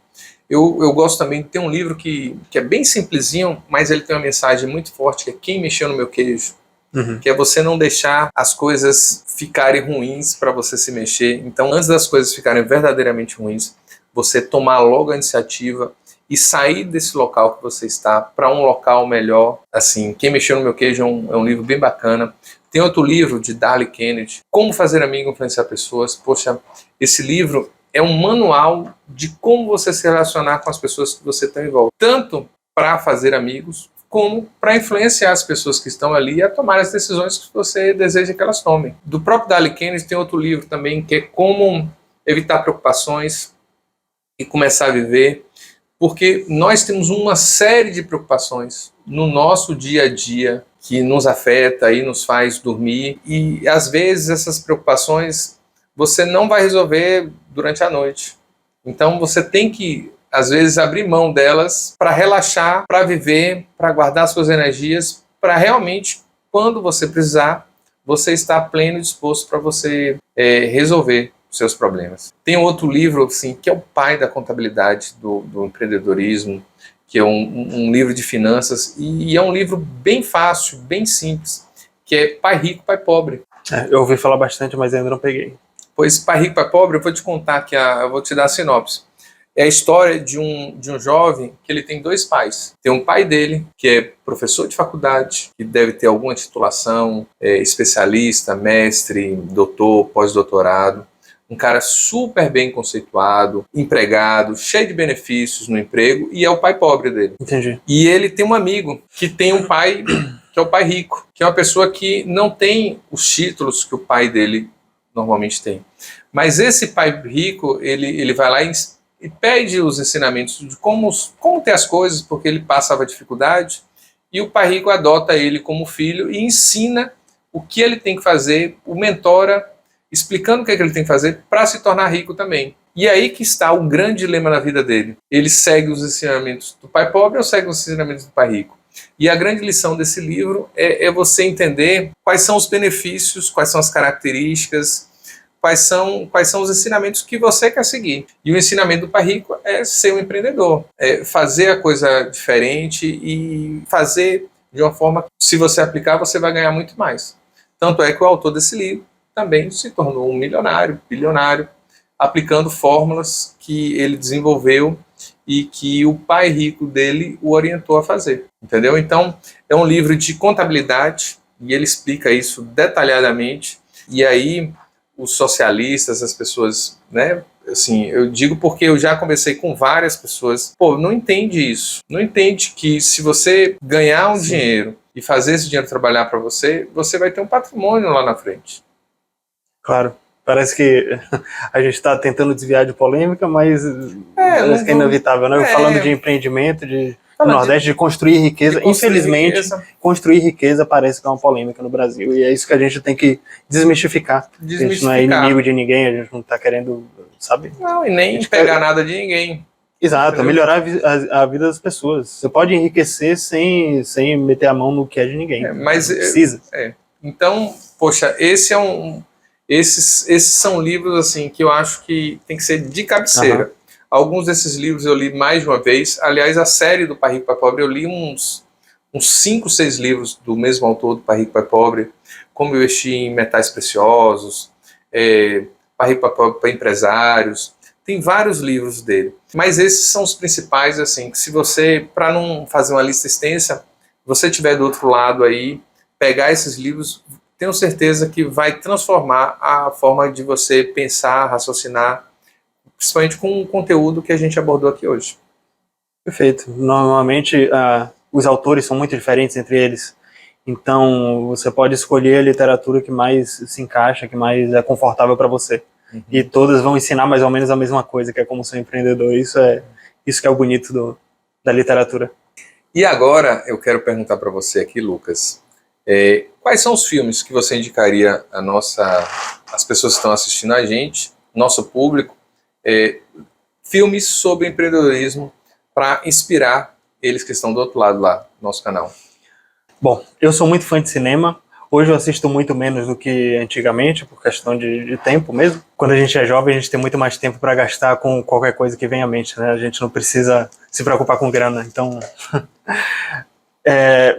Eu gosto também de ter um livro que é bem simplesinho, mas ele tem uma mensagem muito forte, que é Quem Mexeu no Meu Queijo. Que é você não deixar as coisas ficarem ruins para você se mexer. Então, antes das coisas ficarem verdadeiramente ruins, você tomar logo a iniciativa e sair desse local que você está para um local melhor. Assim, Quem Mexeu no Meu Queijo é um livro bem bacana. Tem outro livro de Dale Carnegie, Como Fazer Amigo e Influenciar Pessoas. Poxa, esse livro é um manual de como você se relacionar com as pessoas que você tem em volta. Tanto para fazer amigos, como para influenciar as pessoas que estão ali a tomar as decisões que você deseja que elas tomem. Do próprio Dale Carnegie tem outro livro também, que é Como Evitar Preocupações e Começar a Viver, porque nós temos uma série de preocupações no nosso dia a dia que nos afeta e nos faz dormir, e às vezes essas preocupações você não vai resolver durante a noite. Então você tem que, às vezes, abrir mão delas para relaxar, para viver, para guardar suas energias, para realmente, quando você precisar, você estar pleno e disposto para você resolver os seus problemas. Tem outro livro, assim, que é o pai da contabilidade, do empreendedorismo, que é um livro de finanças, e é um livro bem fácil, bem simples, que é Pai Rico, Pai Pobre. Eu ouvi falar bastante, mas ainda não peguei. Pois Pai Rico, Pai Pobre, eu vou te contar que eu vou te dar a sinopse. É a história de um jovem que ele tem 2 pais. Tem um pai dele, que é professor de faculdade, que deve ter alguma titulação, especialista, mestre, doutor, pós-doutorado. Um cara super bem conceituado, empregado, cheio de benefícios no emprego, e é o pai pobre dele. Entendi. E ele tem um amigo que tem um pai, que é o pai rico, que é uma pessoa que não tem os títulos que o pai dele normalmente tem. Mas esse pai rico, ele vai lá e pede os ensinamentos de como ter as coisas, porque ele passava dificuldade, e o pai rico adota ele como filho e ensina o que ele tem que fazer, o mentora, explicando o que ele tem que fazer para se tornar rico também. E aí que está o grande dilema na vida dele. Ele segue os ensinamentos do pai pobre ou segue os ensinamentos do pai rico? E a grande lição desse livro é você entender quais são os benefícios, quais são as características, quais são os ensinamentos que você quer seguir. E o ensinamento do pai rico é ser um empreendedor, é fazer a coisa diferente e fazer de uma forma que, se você aplicar, você vai ganhar muito mais. Tanto é que o autor desse livro também se tornou um milionário, bilionário, aplicando fórmulas que ele desenvolveu e que o pai rico dele o orientou a fazer, entendeu? Então, é um livro de contabilidade e ele explica isso detalhadamente. E aí, os socialistas, as pessoas, né, assim, eu digo porque eu já conversei com várias pessoas, não entende isso, não entende que se você ganhar um dinheiro e fazer esse dinheiro trabalhar para você, você vai ter um patrimônio lá na frente. Claro. Parece que a gente está tentando desviar de polêmica, mas parece que é inevitável, né? Falando de empreendimento, no Nordeste, de construir riqueza. Infelizmente, construir riqueza parece que é uma polêmica no Brasil. E é isso que a gente tem que desmistificar. A gente não é inimigo de ninguém, a gente não está querendo, sabe? Não, e nem pegar nada de ninguém. Exato, melhorar a vida das pessoas. Você pode enriquecer sem meter a mão no que é de ninguém. Mas precisa. Então, poxa, esses são livros assim que eu acho que tem que ser de cabeceira. Alguns desses livros eu li mais de uma vez. Aliás, a série do Pai Rico, Pai Pobre, eu li uns 5, 6 livros do mesmo autor, do Pai Rico, Pai Pobre. Como investir em metais preciosos, Pai Rico, Pai Pobre para empresários. Tem vários livros dele. Mas esses são os principais, assim, que se você, para não fazer uma lista extensa, você estiver do outro lado aí, pegar esses livros, tenho certeza que vai transformar a forma de você pensar, raciocinar, principalmente com o conteúdo que a gente abordou aqui hoje. Perfeito. Normalmente, os autores são muito diferentes entre eles. Então, você pode escolher a literatura que mais se encaixa, que mais é confortável para você. E todas vão ensinar mais ou menos a mesma coisa, que é como ser empreendedor. Isso que é o bonito da literatura. E agora, eu quero perguntar para você aqui, Lucas, quais são os filmes que você indicaria as pessoas que estão assistindo a gente, nosso público, filmes sobre empreendedorismo para inspirar eles que estão do outro lado lá, no nosso canal? Bom, eu sou muito fã de cinema. Hoje eu assisto muito menos do que antigamente, por questão de tempo mesmo. Quando a gente é jovem, a gente tem muito mais tempo para gastar com qualquer coisa que vem à mente, né? A gente não precisa se preocupar com grana, então...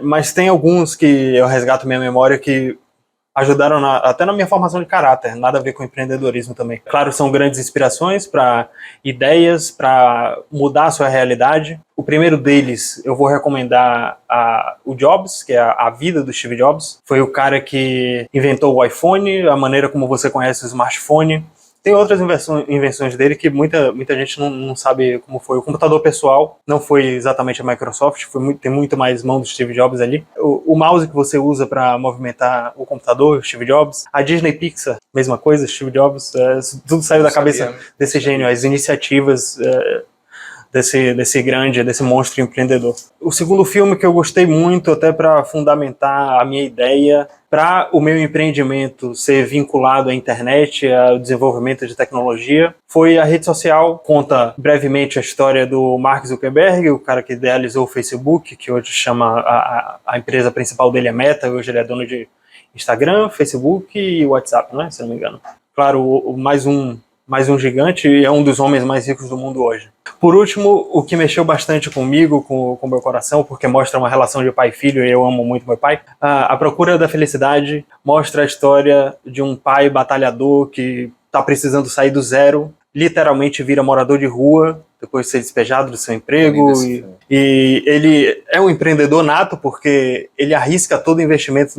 mas tem alguns que eu resgato minha memória que ajudaram até na minha formação de caráter, nada a ver com empreendedorismo também. Claro, são grandes inspirações para ideias, para mudar a sua realidade. O primeiro deles, eu vou recomendar o Jobs, que é a vida do Steve Jobs. Foi o cara que inventou o iPhone, a maneira como você conhece o smartphone. Tem outras invenções dele que muita gente não sabe como foi. O computador pessoal não foi exatamente a Microsoft, tem muito mais mão do Steve Jobs ali. O mouse que você usa para movimentar o computador, Steve Jobs. A Disney Pixar, mesma coisa, Steve Jobs. Tudo saiu da cabeça desse gênio. As iniciativas desse monstro empreendedor. O segundo filme que eu gostei muito, até para fundamentar a minha ideia, para o meu empreendimento ser vinculado à internet, ao desenvolvimento de tecnologia, foi A Rede Social. Conta brevemente a história do Mark Zuckerberg, o cara que idealizou o Facebook, que hoje chama a empresa principal dele é Meta, hoje ele é dono de Instagram, Facebook e WhatsApp, né, se não me engano. Claro, mais um gigante e é um dos homens mais ricos do mundo hoje. Por último, o que mexeu bastante comigo, com o meu coração, porque mostra uma relação de pai e filho, e eu amo muito meu pai, A Procura da Felicidade mostra a história de um pai batalhador que está precisando sair do zero, literalmente vira morador de rua, depois de ser despejado do seu emprego, e ele é um empreendedor nato, porque ele arrisca todo o investimento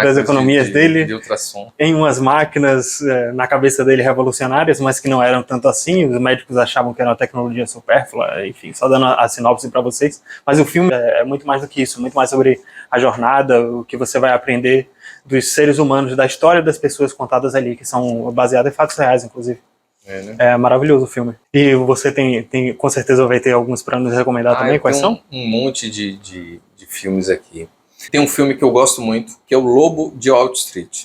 das economias dele de ultrassom em umas máquinas na cabeça dele revolucionárias, mas que não eram tanto assim. Os médicos achavam que era uma tecnologia supérflua, enfim, só dando a sinopse para vocês. Mas o filme é muito mais do que isso, muito mais sobre a jornada, o que você vai aprender dos seres humanos, da história das pessoas contadas ali, que são baseadas em fatos reais, inclusive. Né? É maravilhoso o filme. E você tem com certeza vai ter alguns para nos recomendar também. Quais são? Um monte de filmes aqui. Tem um filme que eu gosto muito, que é O Lobo de Wall Street.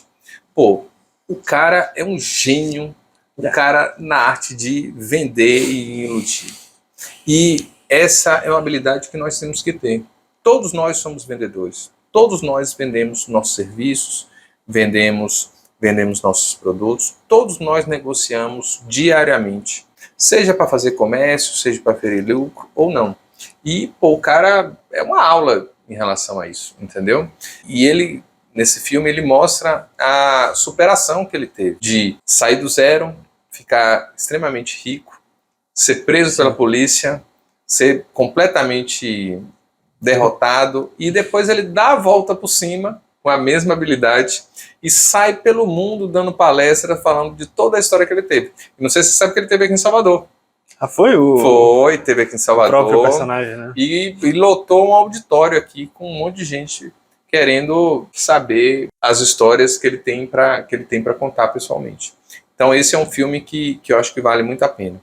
Pô, o cara é um gênio, o cara na arte de vender e iludir. E essa é uma habilidade que nós temos que ter. Todos nós somos vendedores. Todos nós vendemos nossos serviços, vendemos nossos produtos. Todos nós negociamos diariamente. Seja para fazer comércio, seja para ferir lucro ou não. E, pô, o cara é uma aula em relação a isso, entendeu? E ele, nesse filme, ele mostra a superação que ele teve de sair do zero, ficar extremamente rico, ser preso pela polícia, ser completamente derrotado e depois ele dá a volta por cima com a mesma habilidade e sai pelo mundo dando palestra falando de toda a história que ele teve. E não sei se você sabe que ele teve aqui em Salvador. Foi, teve aqui em Salvador. O próprio personagem, né? E lotou um auditório aqui com um monte de gente querendo saber as histórias que ele tem para contar pessoalmente. Então esse é um filme que eu acho que vale muito a pena.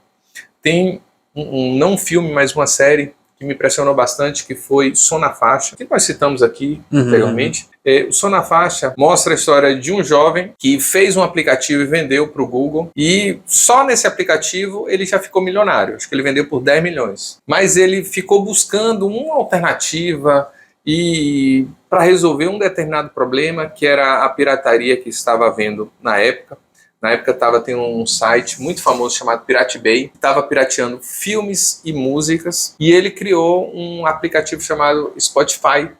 Tem não um filme, mas uma série que me impressionou bastante, que foi Som na Faixa, que nós citamos aqui anteriormente. O Som na Faixa mostra a história de um jovem que fez um aplicativo e vendeu para o Google, e só nesse aplicativo ele já ficou milionário. Acho que ele vendeu por 10 milhões. Mas ele ficou buscando uma alternativa e para resolver um determinado problema, que era a pirataria que estava havendo na época, Na época estava tendo um site muito famoso chamado Pirate Bay, estava pirateando filmes e músicas, e ele criou um aplicativo chamado Spotify.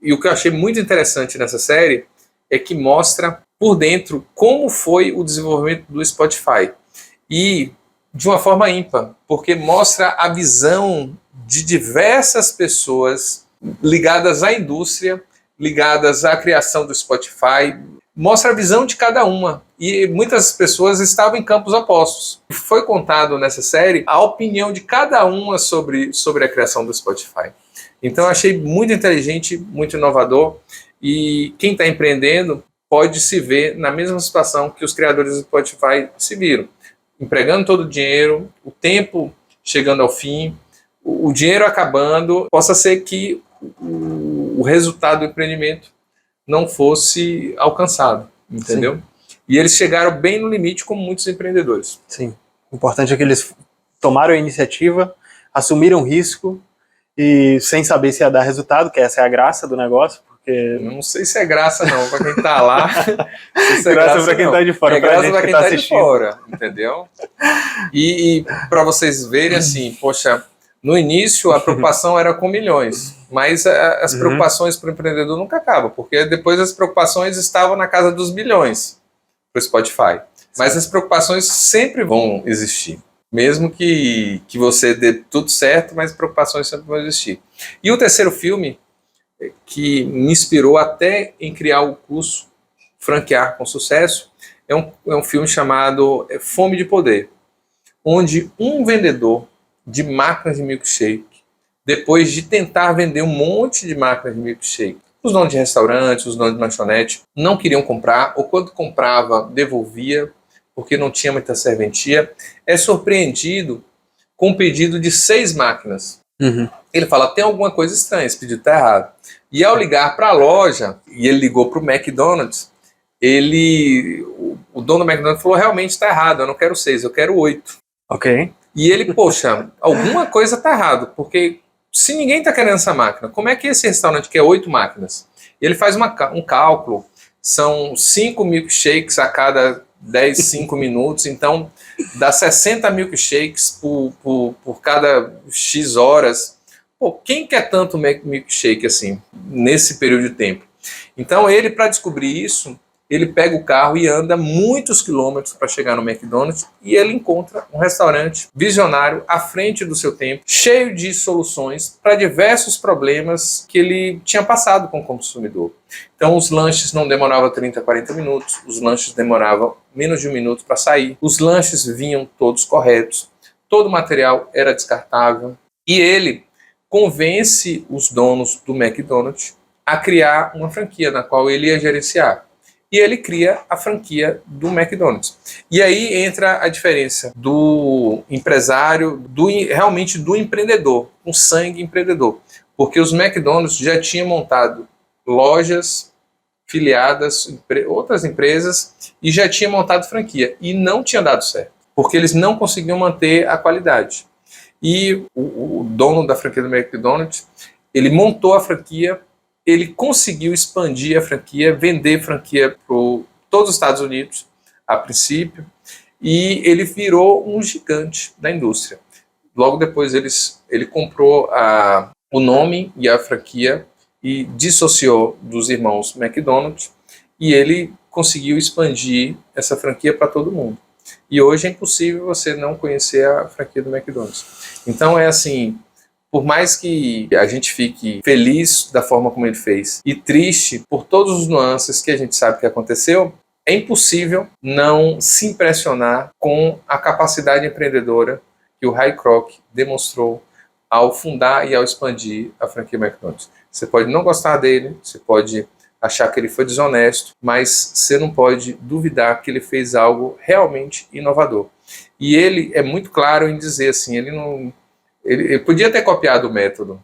E o que eu achei muito interessante nessa série é que mostra por dentro como foi o desenvolvimento do Spotify. E de uma forma ímpar, porque mostra a visão de diversas pessoas ligadas à indústria, ligadas à criação do Spotify, mostra a visão de cada uma. E muitas pessoas estavam em campos opostos. Foi contado nessa série a opinião de cada uma sobre a criação do Spotify. Então eu achei muito inteligente, muito inovador, e quem está empreendendo pode se ver na mesma situação que os criadores do Spotify se viram. Empregando todo o dinheiro, o tempo chegando ao fim, o dinheiro acabando, possa ser que o resultado do empreendimento não fosse alcançado, entendeu? Sim. E eles chegaram bem no limite, como muitos empreendedores. Sim. O importante é que eles tomaram a iniciativa, assumiram risco, e sem saber se ia dar resultado, que essa é a graça do negócio, porque... Não sei se é graça não, para quem tá lá. Se é graça para quem tá de fora, é graça para quem tá de fora, entendeu? E para vocês verem assim, poxa, no início a preocupação era com milhões, mas as preocupações para o empreendedor nunca acabam, porque depois as preocupações estavam na casa dos bilhões para o Spotify. Mas as preocupações sempre vão existir. Mesmo que você dê tudo certo, mas preocupações sempre vão existir. E o terceiro filme, que me inspirou até em criar o curso Franquear com Sucesso, é um filme chamado Fome de Poder, onde um vendedor de máquinas de milkshake, depois de tentar vender um monte de máquinas de milkshake, os donos de restaurantes, os donos de lanchonete, não queriam comprar, ou quando comprava, devolvia, porque não tinha muita serventia, é surpreendido com um pedido de 6 máquinas. Ele fala, tem alguma coisa estranha, esse pedido está errado. E ao ligar para a loja, e ele ligou para o McDonald's, o dono do McDonald's falou, realmente está errado, eu não quero 6, eu quero 8. Ok. E ele, poxa, alguma coisa está errado, porque se ninguém está querendo essa máquina, como é que esse restaurante quer 8 máquinas? E ele faz um cálculo, são 5 milkshakes a cada 5 minutos, então dá 60 milkshakes por cada X horas. Pô, quem quer tanto milkshake assim, nesse período de tempo? Então ele, para descobrir isso, ele pega o carro e anda muitos quilômetros para chegar no McDonald's e ele encontra um restaurante visionário à frente do seu tempo, cheio de soluções para diversos problemas que ele tinha passado com o consumidor. Então os lanches não demoravam 30, 40 minutos, os lanches demoravam menos de 1 minuto para sair, os lanches vinham todos corretos, todo o material era descartável e ele convence os donos do McDonald's a criar uma franquia na qual ele ia gerenciar. E ele cria a franquia do McDonald's. E aí entra a diferença do empresário, realmente do empreendedor, um sangue empreendedor. Porque os McDonald's já tinham montado lojas filiadas, outras empresas, e já tinham montado franquia. E não tinha dado certo, porque eles não conseguiam manter a qualidade. E o dono da franquia do McDonald's, ele montou a franquia, ele conseguiu expandir a franquia, vender franquia para todos os Estados Unidos, a princípio, e ele virou um gigante da indústria. Logo depois ele comprou o nome e a franquia e dissociou dos irmãos McDonald's, e ele conseguiu expandir essa franquia para todo mundo. E hoje é impossível você não conhecer a franquia do McDonald's. Então é assim, por mais que a gente fique feliz da forma como ele fez e triste por todos os nuances que a gente sabe que aconteceu, é impossível não se impressionar com a capacidade empreendedora que o Ray Kroc demonstrou ao fundar e ao expandir a franquia McDonald's. Você pode não gostar dele, você pode achar que ele foi desonesto, mas você não pode duvidar que ele fez algo realmente inovador. E ele é muito claro em dizer assim, ele podia ter copiado o método,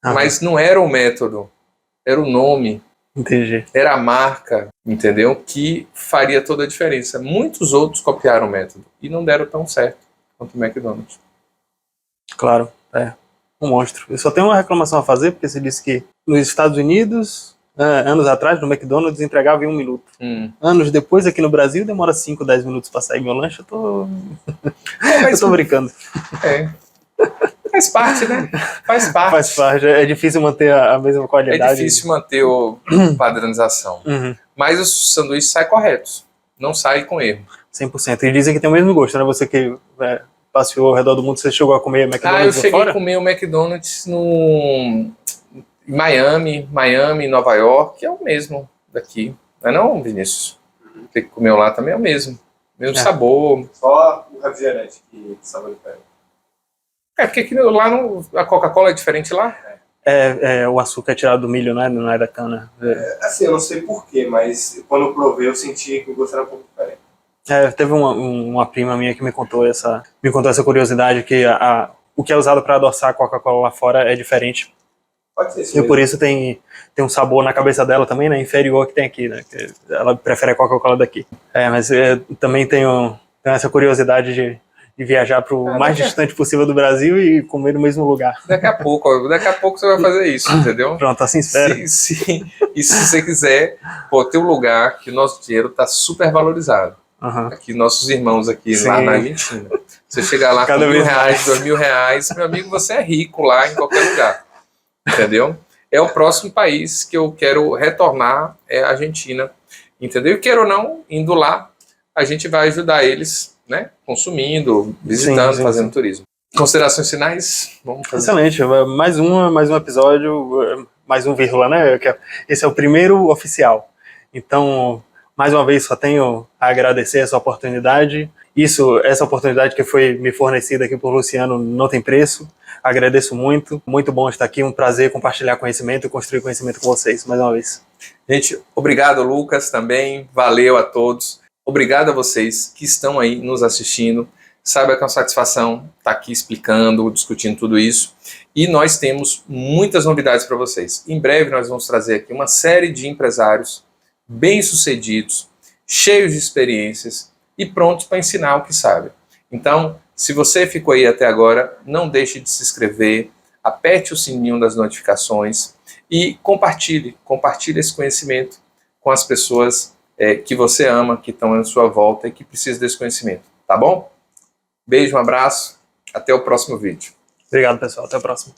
mas não era o método, era o nome, entendi. Era a marca, entendeu? Que faria toda a diferença. Muitos outros copiaram o método e não deram tão certo quanto o McDonald's. Claro, um monstro. Eu só tenho uma reclamação a fazer, porque você disse que nos Estados Unidos anos atrás, no McDonald's, entregava em 1 minuto. Anos depois, aqui no Brasil, demora 5, 10 minutos para sair meu lanche. Eu tô eu tô brincando. Faz parte, né? Faz parte. Faz parte. É difícil manter a mesma qualidade. É difícil manter a padronização. Mas os sanduíches saem corretos. Não saem com erro. 100%. E dizem que tem o mesmo gosto, né? Você que passeou ao redor do mundo, você chegou a comer McDonald's eu cheguei fora? a comer o McDonald's em Miami, Nova York, que é o mesmo daqui. Não é não, Vinícius? Você que comeu lá também é o mesmo. Mesmo sabor. Só o refrigerante que sabor diferente. Porque aqui lá a Coca-Cola é diferente lá? O açúcar é tirado do milho, né? Não é da cana. Assim, eu não sei porquê, mas quando eu provei eu senti que o gosto era um pouco diferente. Teve uma prima minha que me contou essa curiosidade, que o que é usado para adoçar a Coca-Cola lá fora é diferente. Pode ser isso E mesmo. por isso tem um sabor na cabeça dela também, né? Inferior ao que tem aqui, né? Que ela prefere a Coca-Cola daqui. Mas também tenho essa curiosidade de viajar para o mais distante possível do Brasil e comer no mesmo lugar. Daqui a pouco você vai fazer isso, entendeu? Pronto, assim espera. E se você quiser, tem um lugar que o nosso dinheiro está super valorizado. Aqui, nossos irmãos aqui lá na Argentina. Você chegar lá com R$1.000, R$2.000, meu amigo, você é rico lá em qualquer lugar. Entendeu? É o próximo país que eu quero retornar, é a Argentina. Entendeu? E queira ou não, indo lá, a gente vai ajudar eles, né? Consumindo, visitando, fazendo turismo. Considerações finais? Vamos fazer. Excelente. Mais um episódio, mais um vírgula, né? Esse é o primeiro oficial. Então, mais uma vez, só tenho a agradecer essa oportunidade. Essa oportunidade que foi me fornecida aqui por Luciano não tem preço. Agradeço muito. Muito bom estar aqui. Um prazer compartilhar conhecimento e construir conhecimento com vocês, mais uma vez. Gente, obrigado, Lucas, também. Valeu a todos. Obrigado a vocês que estão aí nos assistindo. Saiba que é uma satisfação estar aqui explicando, discutindo tudo isso. E nós temos muitas novidades para vocês. Em breve nós vamos trazer aqui uma série de empresários bem-sucedidos, cheios de experiências e prontos para ensinar o que sabem. Então, se você ficou aí até agora, não deixe de se inscrever, aperte o sininho das notificações e compartilhe esse conhecimento com as pessoas que você ama, que estão à sua volta e que precisam desse conhecimento, tá bom? Beijo, um abraço, até o próximo vídeo. Obrigado, pessoal. Até a próxima.